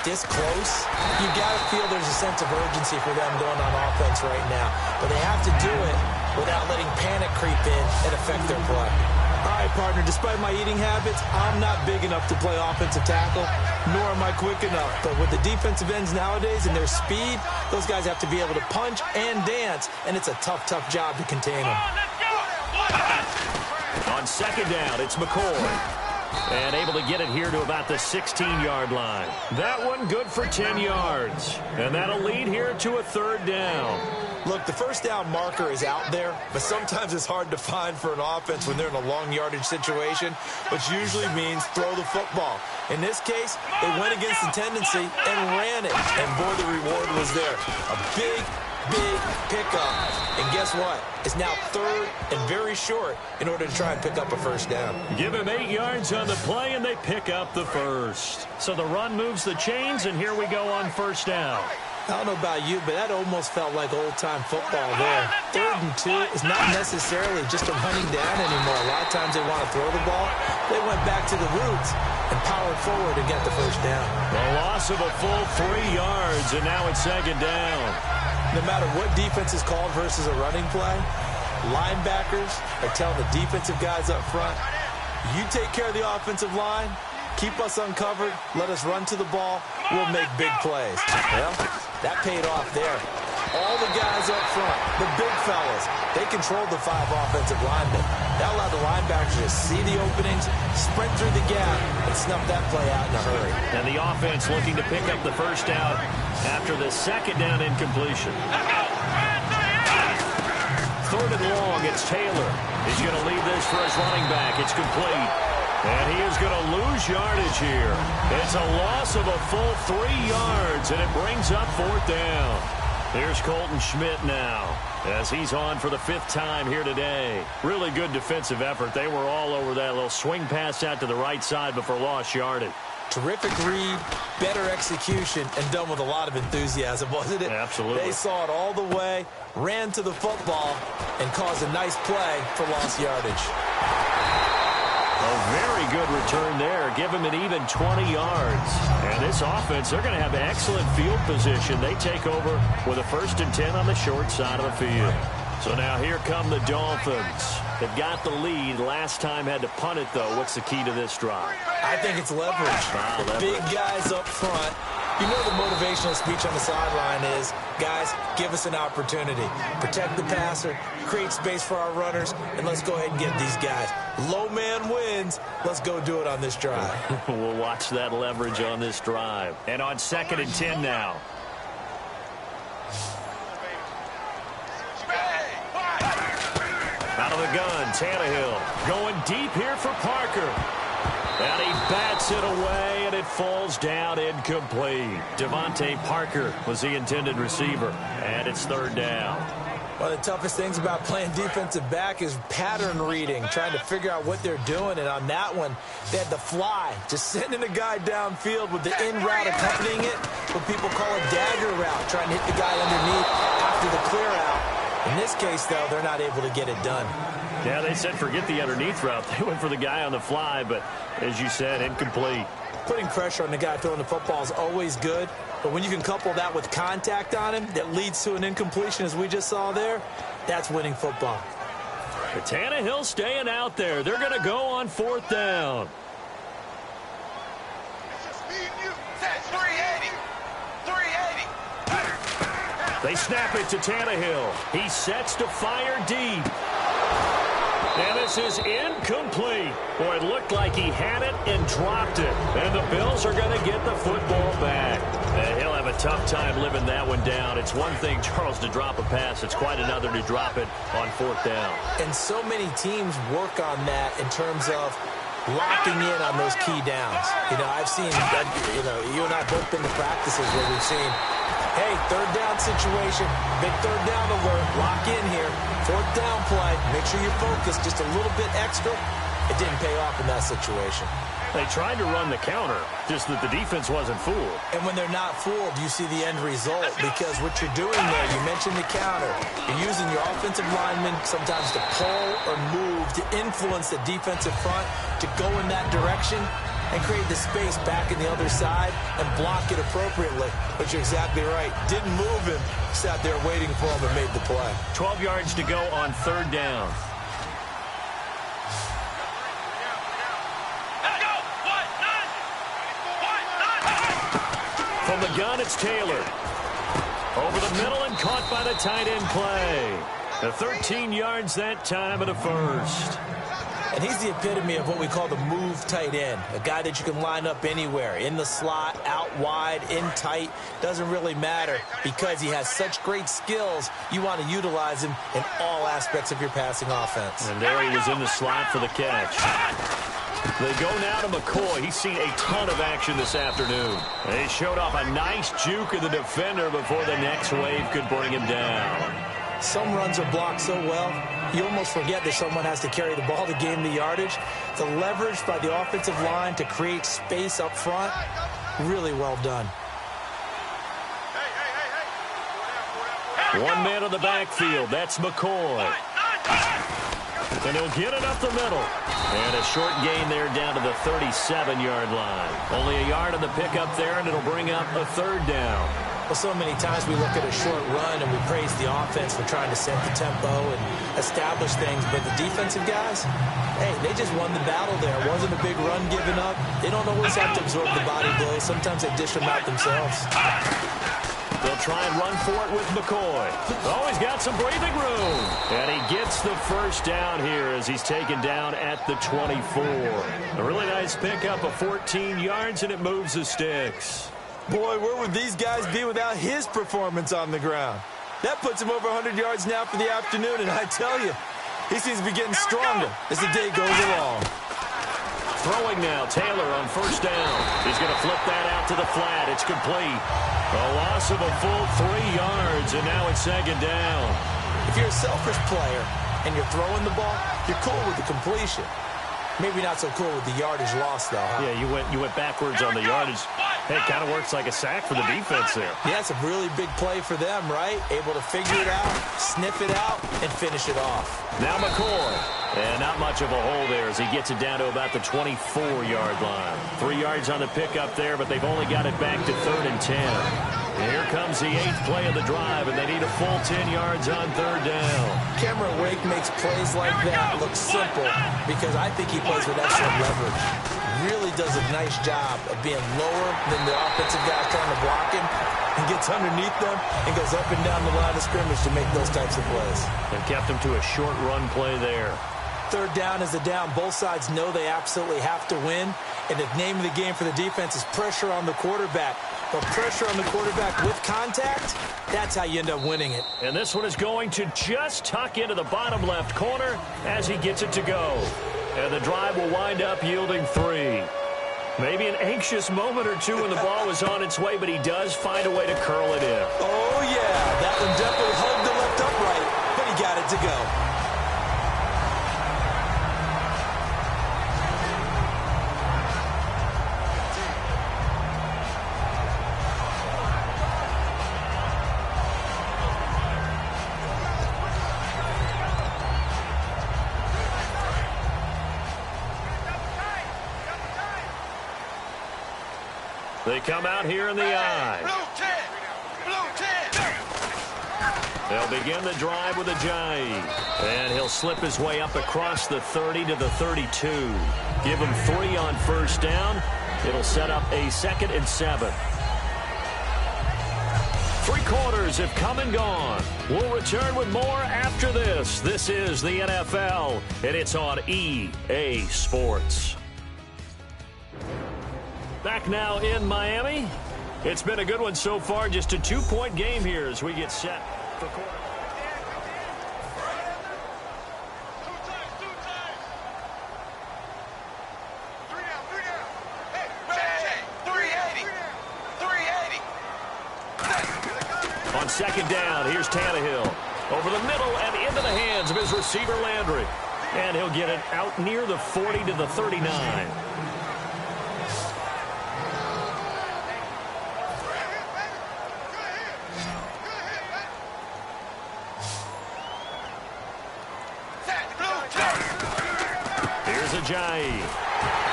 this close, you got to feel there's a sense of urgency for them going on offense right now. But they have to do it without letting panic creep in and affect their play. All right, partner, despite my eating habits, I'm not big enough to play offensive tackle, nor am I quick enough. But with the defensive ends nowadays and their speed, those guys have to be able to punch and dance, and it's a tough, tough job to contain them. On second down, it's McCoy. And able to get it here to about the 16-yard line. That one good for 10 yards. And that'll lead here to a third down. Look, the first down marker is out there, but sometimes it's hard to find for an offense when they're in a long yardage situation, which usually means throw the football. In this case, they went against the tendency and ran it. And boy, the reward was there. A big pickup. And guess what? It's now third and very short in order to try and pick up a first down. Give him 8 yards on the play, and they pick up the first. So the run moves the chains, and here we go on first down. I don't know about you, but that almost felt like old-time football there. 3rd and 2 is not necessarily just a running down anymore. A lot of times they want to throw the ball. They went back to the roots and powered forward and get the first down. A loss of a full 3 yards, and now it's second down. No matter what defense is called versus a running play, linebackers are telling the defensive guys up front, you take care of the offensive line, keep us uncovered, let us run to the ball, we'll make big plays. Well, that paid off there. All the guys up front, the big fellas, they controlled the 5 offensive linemen. That allowed the linebackers to see the openings, sprint through the gap, and snuff that play out in a hurry. And the offense looking to pick up the first down after the second down incompletion. 3rd and long, it's Taylor. He's going to leave this for his running back. It's complete. And he is going to lose yardage here. It's a loss of a full 3 yards, and it brings up 4th down. Here's Colton Schmidt now as he's on for the 5th time here today. Really good defensive effort. They were all over that little swing pass out to the right side before lost yardage. Terrific read, better execution, and done with a lot of enthusiasm, wasn't it? Absolutely. They saw it all the way, ran to the football, and caused a nice play for lost yardage. A very good return there. Give him an even 20 yards. And this offense, they're going to have excellent field position. They take over with a 1st and 10 on the short side of the field. So now here come the Dolphins. They've got the lead. Last time had to punt it, though. What's the key to this drive? I think it's leverage. The big guys up front. You know the motivational speech on the sideline is, guys, give us an opportunity. Protect the passer, create space for our runners, and let's go ahead and get these guys. Low man wins. Let's go do it on this drive. We'll watch that leverage on this drive. And on 2nd and 10 now. Out of the gun, Tannehill going deep here for Parker. And he bats it away, and it falls down incomplete. Devontae Parker was the intended receiver, and it's 3rd down. One of the toughest things about playing defensive back is pattern reading, trying to figure out what they're doing. And on that one, they had the fly, just sending a guy downfield with the in route accompanying it, what people call a dagger route, trying to hit the guy underneath after the clear out. In this case, though, they're not able to get it done. Yeah, they said forget the underneath route. They went for the guy on the fly, but as you said, incomplete. Putting pressure on the guy throwing the football is always good, but when you can couple that with contact on him that leads to an incompletion, as we just saw there, that's winning football. But Tannehill staying out there. They're going to go on 4th down. They snap it to Tannehill. He sets to fire deep. And this is incomplete. Boy, it looked like he had it and dropped it. And the Bills are going to get the football back. And he'll have a tough time living that one down. It's one thing, Charles, to drop a pass. It's quite another to drop it on 4th down. And so many teams work on that in terms of locking in on those key downs. I've seen that, you and I both been to practices where we've seen, hey, third down situation, big third down alert, lock in here, fourth down play, make sure you're focused just a little bit extra. It didn't pay off in that situation. They tried to run the counter, just that the defense wasn't fooled. And when they're not fooled, you see the end result, because what you're doing there, you mentioned the counter. You're using your offensive linemen sometimes to pull or move to influence the defensive front to go in that direction and create the space back in the other side and block it appropriately. But you're exactly right. Didn't move him, sat there waiting for him and made the play. 12 yards to go on third down. From the gun, it's Taylor. Over the middle and caught by the tight end play. The 13 yards that time and a first. And he's the epitome of what we call the move tight end. A guy that you can line up anywhere. In the slot, out wide, in tight. Doesn't really matter because he has such great skills. You want to utilize him in all aspects of your passing offense. And there he was in the slot for the catch. They go now to McCoy. He's seen a ton of action this afternoon. They showed off a nice juke of the defender before the next wave could bring him down. Some runs are blocked so well, you almost forget that someone has to carry the ball to gain the yardage. The leverage by the offensive line to create space up front, really well done. One man in the backfield. That's McCoy. And he'll get it up the middle. And a short gain there down to the 37-yard line. Only a yard on the pickup there, and it'll bring up a third down. Well, so many times we look at a short run and we praise the offense for trying to set the tempo and establish things. But the defensive guys, hey, they just won the battle there. It wasn't a big run given up. They don't always have to absorb the body blows. Sometimes they dish them out themselves. They'll try and run for it with McCoy. Oh, he's got some breathing room. And he gets the first down here as he's taken down at the 24. A really nice pickup of 14 yards, and it moves the sticks. Boy, where would these guys be without his performance on the ground? That puts him over 100 yards now for the afternoon, and I tell you, he seems to be getting stronger as the day goes along. Throwing now, Taylor on first down. He's going to flip that out to the flat. It's complete. A loss of a full 3 yards, and now it's second down. If you're a selfish player and you're throwing the ball, you're cool with the completion. Maybe not so cool with the yardage loss, though, huh? Yeah, you went backwards on the yardage. Hey, it kind of works like a sack for the defense there. Yeah, it's a really big play for them, right? Able to figure it out, sniff it out, and finish it off. Now McCoy. And not much of a hole there as he gets it down to about the 24-yard line. 3 yards on the pickup there, but they've only got it back to 3rd and 10. And here comes the 8th play of the drive, and they need a full 10 yards on 3rd down. Cameron Wake makes plays like that look simple because I think he plays with excellent leverage. Really does a nice job of being lower than the offensive guys trying to block him and gets underneath them and goes up and down the line of scrimmage to make those types of plays. And kept him to a short run play there. 3rd down is the down. Both sides know they absolutely have to win. And the name of the game for the defense is pressure on the quarterback. But pressure on the quarterback with contact, that's how you end up winning it. And this one is going to just tuck into the bottom left corner as he gets it to go. And the drive will wind up yielding 3. Maybe an anxious moment or two when the ball was on its way, but he does find a way to curl it in. Oh, yeah. That one definitely hugged the left upright, but he got it to go. They come out here in the I. They'll begin the drive with a jive. And he'll slip his way up across the 30 to the 32. Give him 3 on first down. It'll set up a 2nd and 7. 3 quarters have come and gone. We'll return with more after this. This is the NFL, and it's on EA Sports. Back now in Miami. It's been a good one so far. Just a 2-point game here as we get set for quarter. On second down, here's Tannehill. Over the middle and into the hands of his receiver, Landry. And he'll get it out near the 40 to the 39. Here's Ajayi.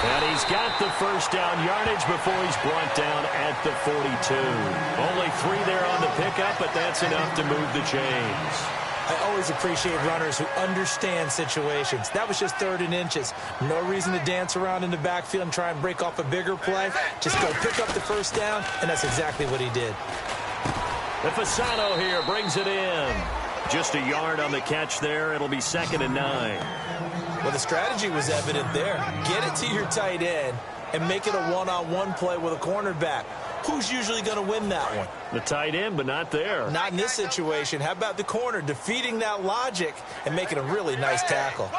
And he's got the first down yardage before he's brought down at the 42. Only 3 there on the pickup, but that's enough to move the chains. I always appreciate runners who understand situations. That was just 3rd and inches. No reason to dance around in the backfield and try and break off a bigger play. Just go pick up the first down, and that's exactly what he did. The Fasano here brings it in. Just a yard on the catch there. It'll be 2nd and 9. Well, the strategy was evident there. Get it to your tight end and make it a one-on-one play with a cornerback. Who's usually going to win that one? The tight end, but not there. Not in this situation. How about the corner defeating that logic and making a really nice tackle?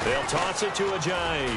They'll toss it to Ajayi.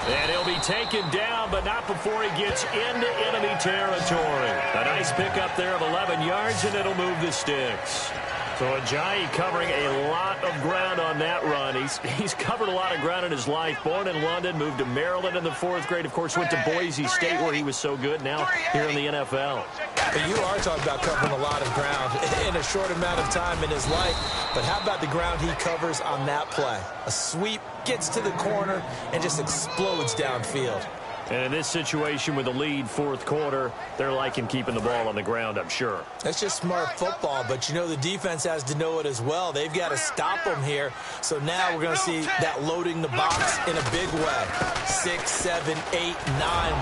And he'll be taken down, but not before he gets into enemy territory. A nice pickup there of 11 yards, and it'll move the sticks. So Ajayi covering a lot of ground on that run. He's covered a lot of ground in his life. Born in London, moved to Maryland in the 4th grade. Of course, went to Boise State where he was so good. Now here in the NFL. But you are talking about covering a lot of ground in a short amount of time in his life. But how about the ground he covers on that play? A sweep, gets to the corner, and just explodes downfield. And in this situation with the lead 4th quarter, they're liking keeping the ball on the ground, I'm sure. That's just smart football, but you know the defense has to know it as well. They've got to stop them here. So now we're going to see that loading the box in a big way. 6, 7, 8, 9,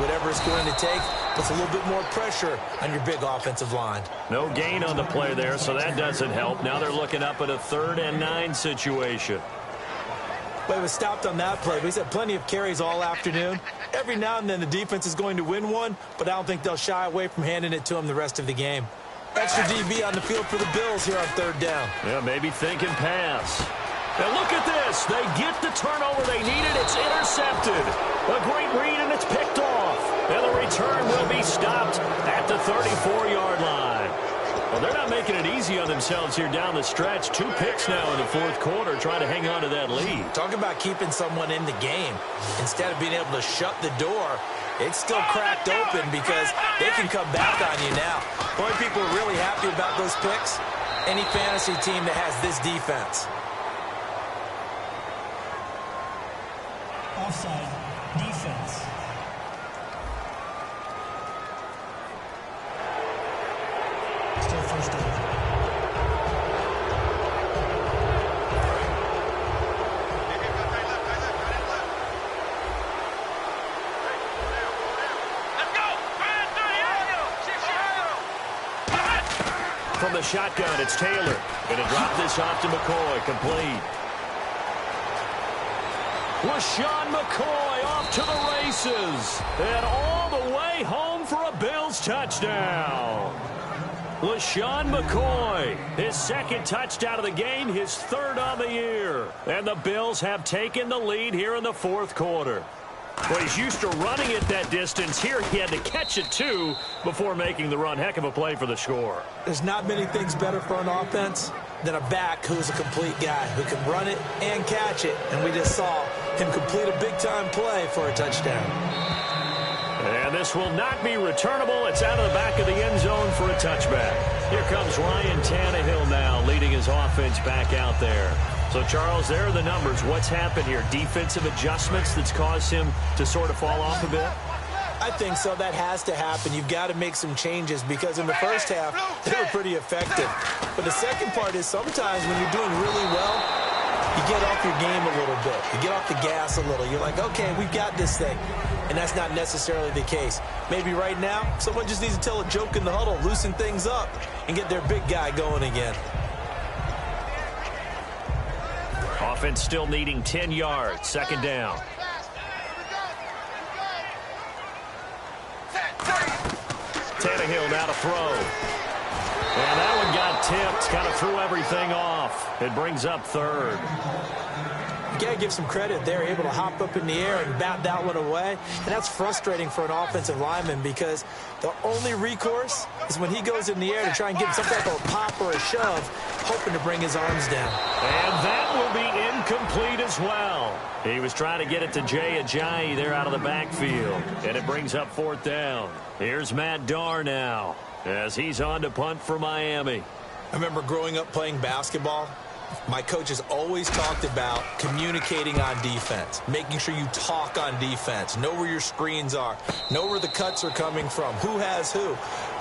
whatever it's going to take, puts a little bit more pressure on your big offensive line. No gain on the play there, so that doesn't help. Now they're looking up at a 3rd and 9 situation. Well, he was stopped on that play, but he's had plenty of carries all afternoon. Every now and then the defense is going to win one, but I don't think they'll shy away from handing it to him the rest of the game. Extra DB on the field for the Bills here on 3rd down. Yeah, maybe thinking pass. Now look at this. They get the turnover they needed. It's intercepted. A great read, and it's picked off. And the return will be stopped at the 34-yard line. Well, they're not making it easy on themselves here down the stretch. 2 picks now in the 4th quarter, trying to hang on to that lead. Talk about keeping someone in the game. Instead of being able to shut the door, it's still cracked open because they can come back on you now. Boy, people are really happy about those picks. Any fantasy team that has this defense. Offside. Defense. Still first down. From the shotgun, it's Taylor. Going to drop this off to McCoy, complete. LaShawn McCoy off to the races. And all the way home for a Bills touchdown. LaShawn McCoy, his 2nd touchdown of the game, his 3rd on the year. And the Bills have taken the lead here in the 4th quarter. Well, he's used to running it that distance. Here he had to catch it, too, before making the run. Heck of a play for the score. There's not many things better for an offense than a back who's a complete guy who can run it and catch it. And we just saw him complete a big-time play for a touchdown. And this will not be returnable. It's out of the back of the end zone for a touchback. Here comes Ryan Tannehill now, leading his offense back out there. So, Charles, there are the numbers. What's happened here? Defensive adjustments that's caused him to sort of fall off a bit? I think so. That has to happen. You've got to make some changes because in the first half, they were pretty effective. But the second part is sometimes when you're doing really well, you get off your game a little bit. You get off the gas a little. You're like, okay, we've got this thing. And that's not necessarily the case. Maybe right now, someone just needs to tell a joke in the huddle, loosen things up, and get their big guy going again. Offense still needing 10 yards. 2nd down. Tannehill now to throw. And that one got tipped. Kind of threw everything off. It brings up 3rd. you got to give some credit. They're able to hop up in the air and bat that one away. And that's frustrating for an offensive lineman because the only recourse is when he goes in the air to try and give some type of a pop or a shove, hoping to bring his arms down. And that will be incomplete as well. He was trying to get it to Jay Ajayi there out of the backfield. And it brings up 4th down. Here's Matt Darr now as he's on to punt for Miami. I remember growing up playing basketball. My coaches always talked about communicating on defense, making sure you talk on defense, know where your screens are, know where the cuts are coming from, who has who.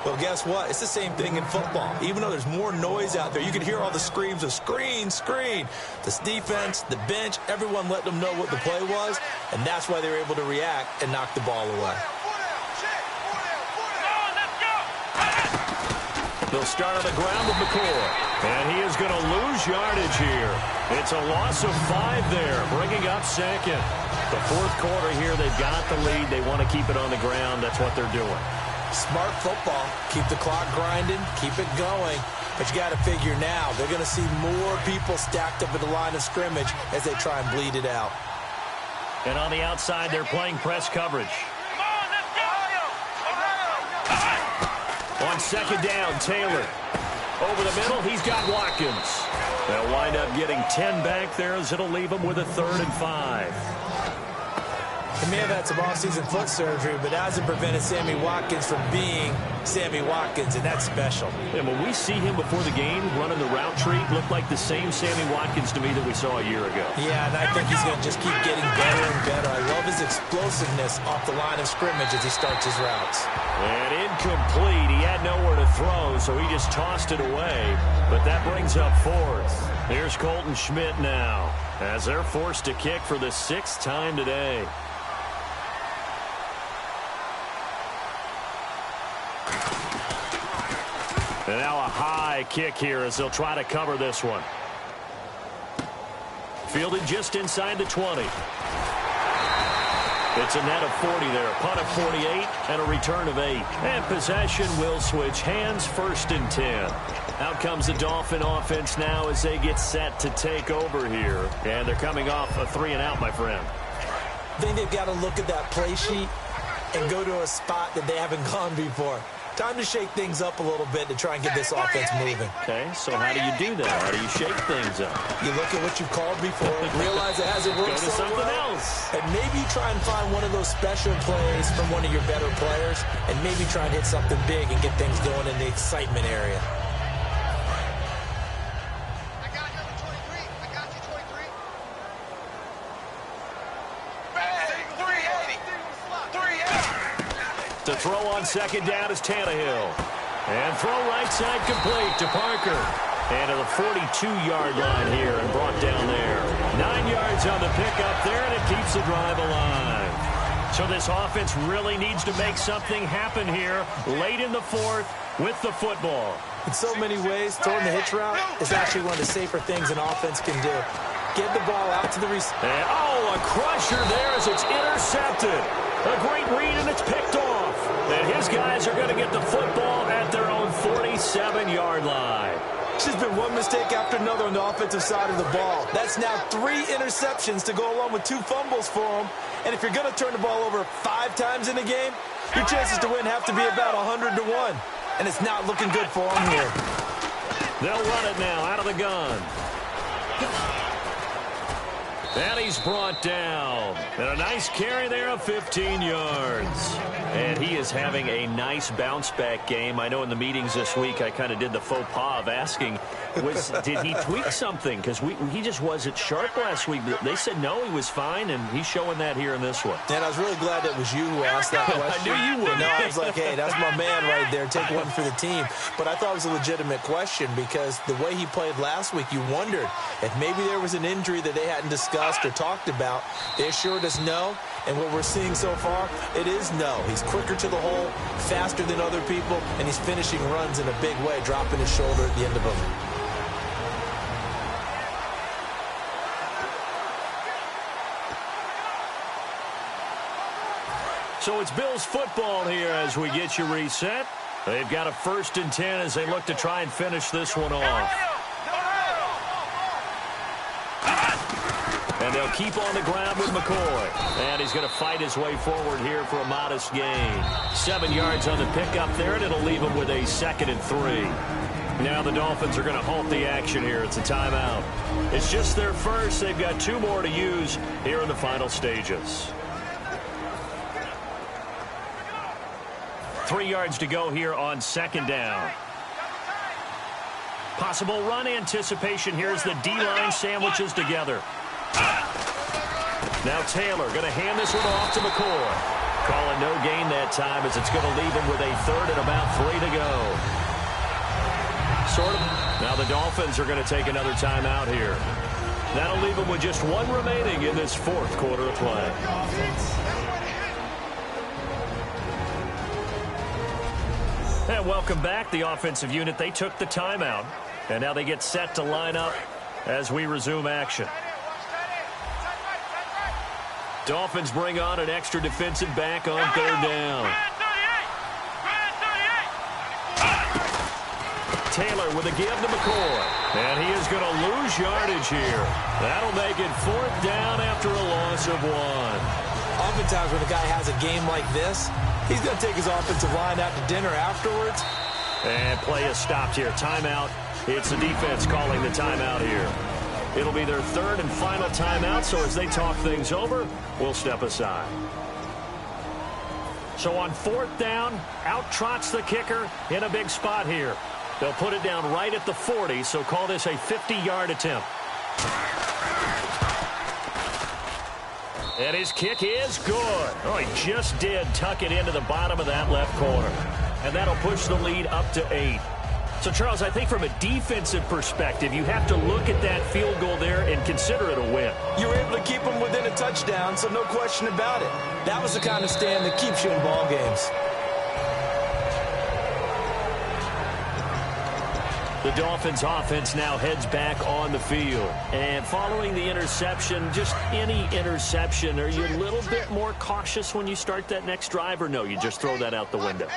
Well, guess what? It's the same thing in football. Even though there's more noise out there, you can hear all the screams of screen, screen. This defense, the bench, everyone let them know what the play was, and that's why they were able to react and knock the ball away. They'll start on the ground with McCoy. And he is going to lose yardage here. It's a loss of 5 there, bringing up 2nd. The 4th quarter here, they've got the lead. They want to keep it on the ground. That's what they're doing. Smart football. Keep the clock grinding. Keep it going. But you got to figure now, they're going to see more people stacked up at the line of scrimmage as they try and bleed it out. And on the outside, they're playing press coverage. On 2nd down, Taylor. Over the middle, he's got Watkins. They'll wind up getting 10 back there as it'll leave them with a 3rd and 5. He may have had some off-season foot surgery, but that hasn't prevented Sammy Watkins from being Sammy Watkins, and that's special. And when we see him before the game running the route tree, looked like the same Sammy Watkins to me that we saw a year ago. Yeah, and I think he's going to just keep getting better and better. I love his explosiveness off the line of scrimmage as he starts his routes. And incomplete. He had nowhere to throw, so he just tossed it away. But that brings up 4th. Here's Colton Schmidt now, as they're forced to kick for the 6th time today. And now a high kick here as they'll try to cover this one. Fielded just inside the 20. It's a net of 40 there. Punt of 48 and a return of 8. And possession will switch hands, 1st and 10. Out comes the Dolphin offense now as they get set to take over here. And they're coming off a 3-and-out, my friend. I think they've got to look at that play sheet and go to a spot that they haven't gone before. Time to shake things up a little bit to try and get this offense moving. Okay, so how do you do that? How do you shake things up? You look at what you've called before, realize it hasn't worked Go to so something well, else. and maybe try and find one of those special plays from one of your better players, and maybe try and hit something big and get things going in the excitement area. I got you, 23. I got you, 23. To throw on 2nd down is Tannehill. And throw right side complete to Parker. And to the 42-yard line here and brought down there. 9 yards on the pickup there, and it keeps the drive alive. So this offense really needs to make something happen here late in the 4th with the football. In so many ways, throwing the hitch route is actually one of the safer things an offense can do. Get the ball out to the receiver. Oh, a crusher there as it's intercepted. A great read, and it's picked off. And his guys are going to get the football at their own 47-yard line. It's just been one mistake after another on the offensive side of the ball. That's now 3 interceptions to go along with 2 fumbles for him. And if you're going to turn the ball over 5 times in a game, your chances to win have to be about 100 to 1. And it's not looking good for him here. They'll run it now out of the gun. And he's brought down. And a nice carry there of 15 yards. And he is having a nice bounce-back game. I know in the meetings this week I kind of did the faux pas of asking, did he tweak something? Because he just wasn't sharp last week. They said no, he was fine, and he's showing that here in this one. And I was really glad that was you who asked that question. I knew you would. No, I was like, hey, that's my man right there. Take one for the team. But I thought it was a legitimate question because the way he played last week, you wondered if maybe there was an injury that they hadn't discussed or talked about. They assured us no. And what we're seeing so far, it is no. He's quicker to the hole, faster than other people, and he's finishing runs in a big way, dropping his shoulder at the end of them. So it's Bills football here as we get you reset. They've got a 1st and 10 as they look to try and finish this one off. And they'll keep on the ground with McCoy. And he's going to fight his way forward here for a modest gain. 7 yards on the pickup there, and it'll leave him with a 2nd and 3. Now the Dolphins are going to halt the action here. It's a timeout. It's just their first. They've got 2 more to use here in the final stages. 3 yards to go here on 2nd down. Possible run anticipation here as the D-line sandwiches together. Now Taylor going to hand this one off to McCoy. Calling no gain that time as it's going to leave him with a 3rd and about 3 to go. Sort of. Now the Dolphins are going to take another timeout here. That'll leave them with just 1 remaining in this 4th quarter of play. And welcome back. The offensive unit, they took the timeout. And now they get set to line up as we resume action. Dolphins bring on an extra defensive back on 3rd down. Taylor with a give to McCoy. And he is going to lose yardage here. That'll make it 4th down after a loss of 1. Oftentimes when a guy has a game like this, he's going to take his offensive line out to dinner afterwards. And play is stopped here. Timeout. It's the defense calling the timeout here. It'll be their 3rd and final timeout, so as they talk things over, we'll step aside. So on 4th down, out trots the kicker in a big spot here. They'll put it down right at the 40, so call this a 50-yard attempt. And his kick is good. Oh, he just did tuck it into the bottom of that left corner. And that'll push the lead up to 8. So, Charles, I think from a defensive perspective, you have to look at that field goal there and consider it a win. You were able to keep them within a touchdown, so no question about it. That was the kind of stand that keeps you in ball games. The Dolphins offense now heads back on the field. And following the interception, just any interception, are you a little bit more cautious when you start that next drive, or no, you just throw that out the window?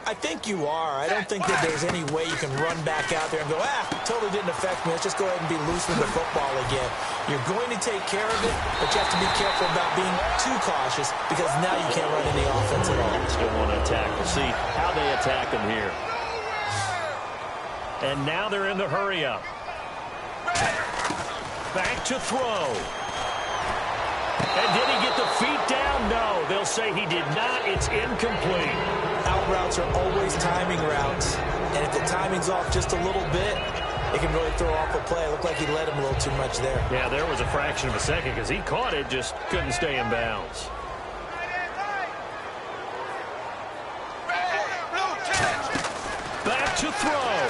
I think you are. I don't think that there's any way you can run back out there and go, totally didn't affect me. Let's just go ahead and be loose with the football again. You're going to take care of it, but you have to be careful about being too cautious because now you can't run any offense at all. Still want to attack. We'll see how they attack him here. And now they're in the hurry-up. Back to throw. And did he get the feet down? No, they'll say he did not. It's incomplete. Out routes are always timing routes. And if the timing's off just a little bit, it can really throw off a play. It looked like he led him a little too much there. Yeah, there was a fraction of a second because he caught it, just couldn't stay in bounds. Back to throw.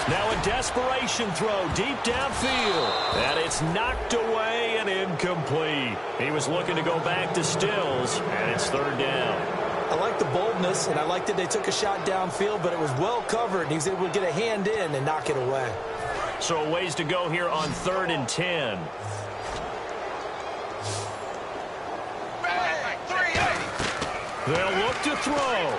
Now a desperation throw deep downfield. And it's knocked away and incomplete. He was looking to go back to Stills, and it's 3rd down. I like the boldness, and I like that they took a shot downfield, but it was well covered, and he was able to get a hand in and knock it away. So a ways to go here on 3rd and 10. They'll look to throw.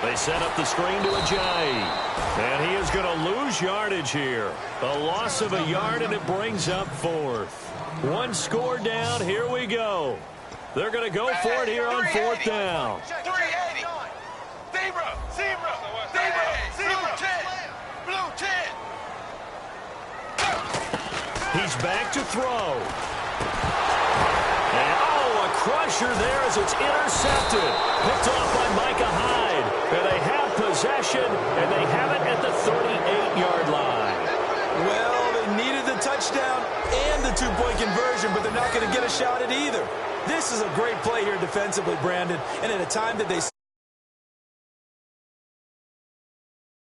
They set up the screen to Ajayi. And he is going to lose yardage here. A loss of a yard, and it brings up 4th. 1 score down. Here we go. They're going to go for it here on 4th down. 380. Zebra. Blue 10. He's back to throw. And, a crusher there as it's intercepted. Picked off by Micah Hyde. And they have possession, and they have it at the 38-yard line. Well, they needed the touchdown and the 2-point conversion, but they're not going to get a shot at either. This is a great play here defensively, Brandon, and at a time that they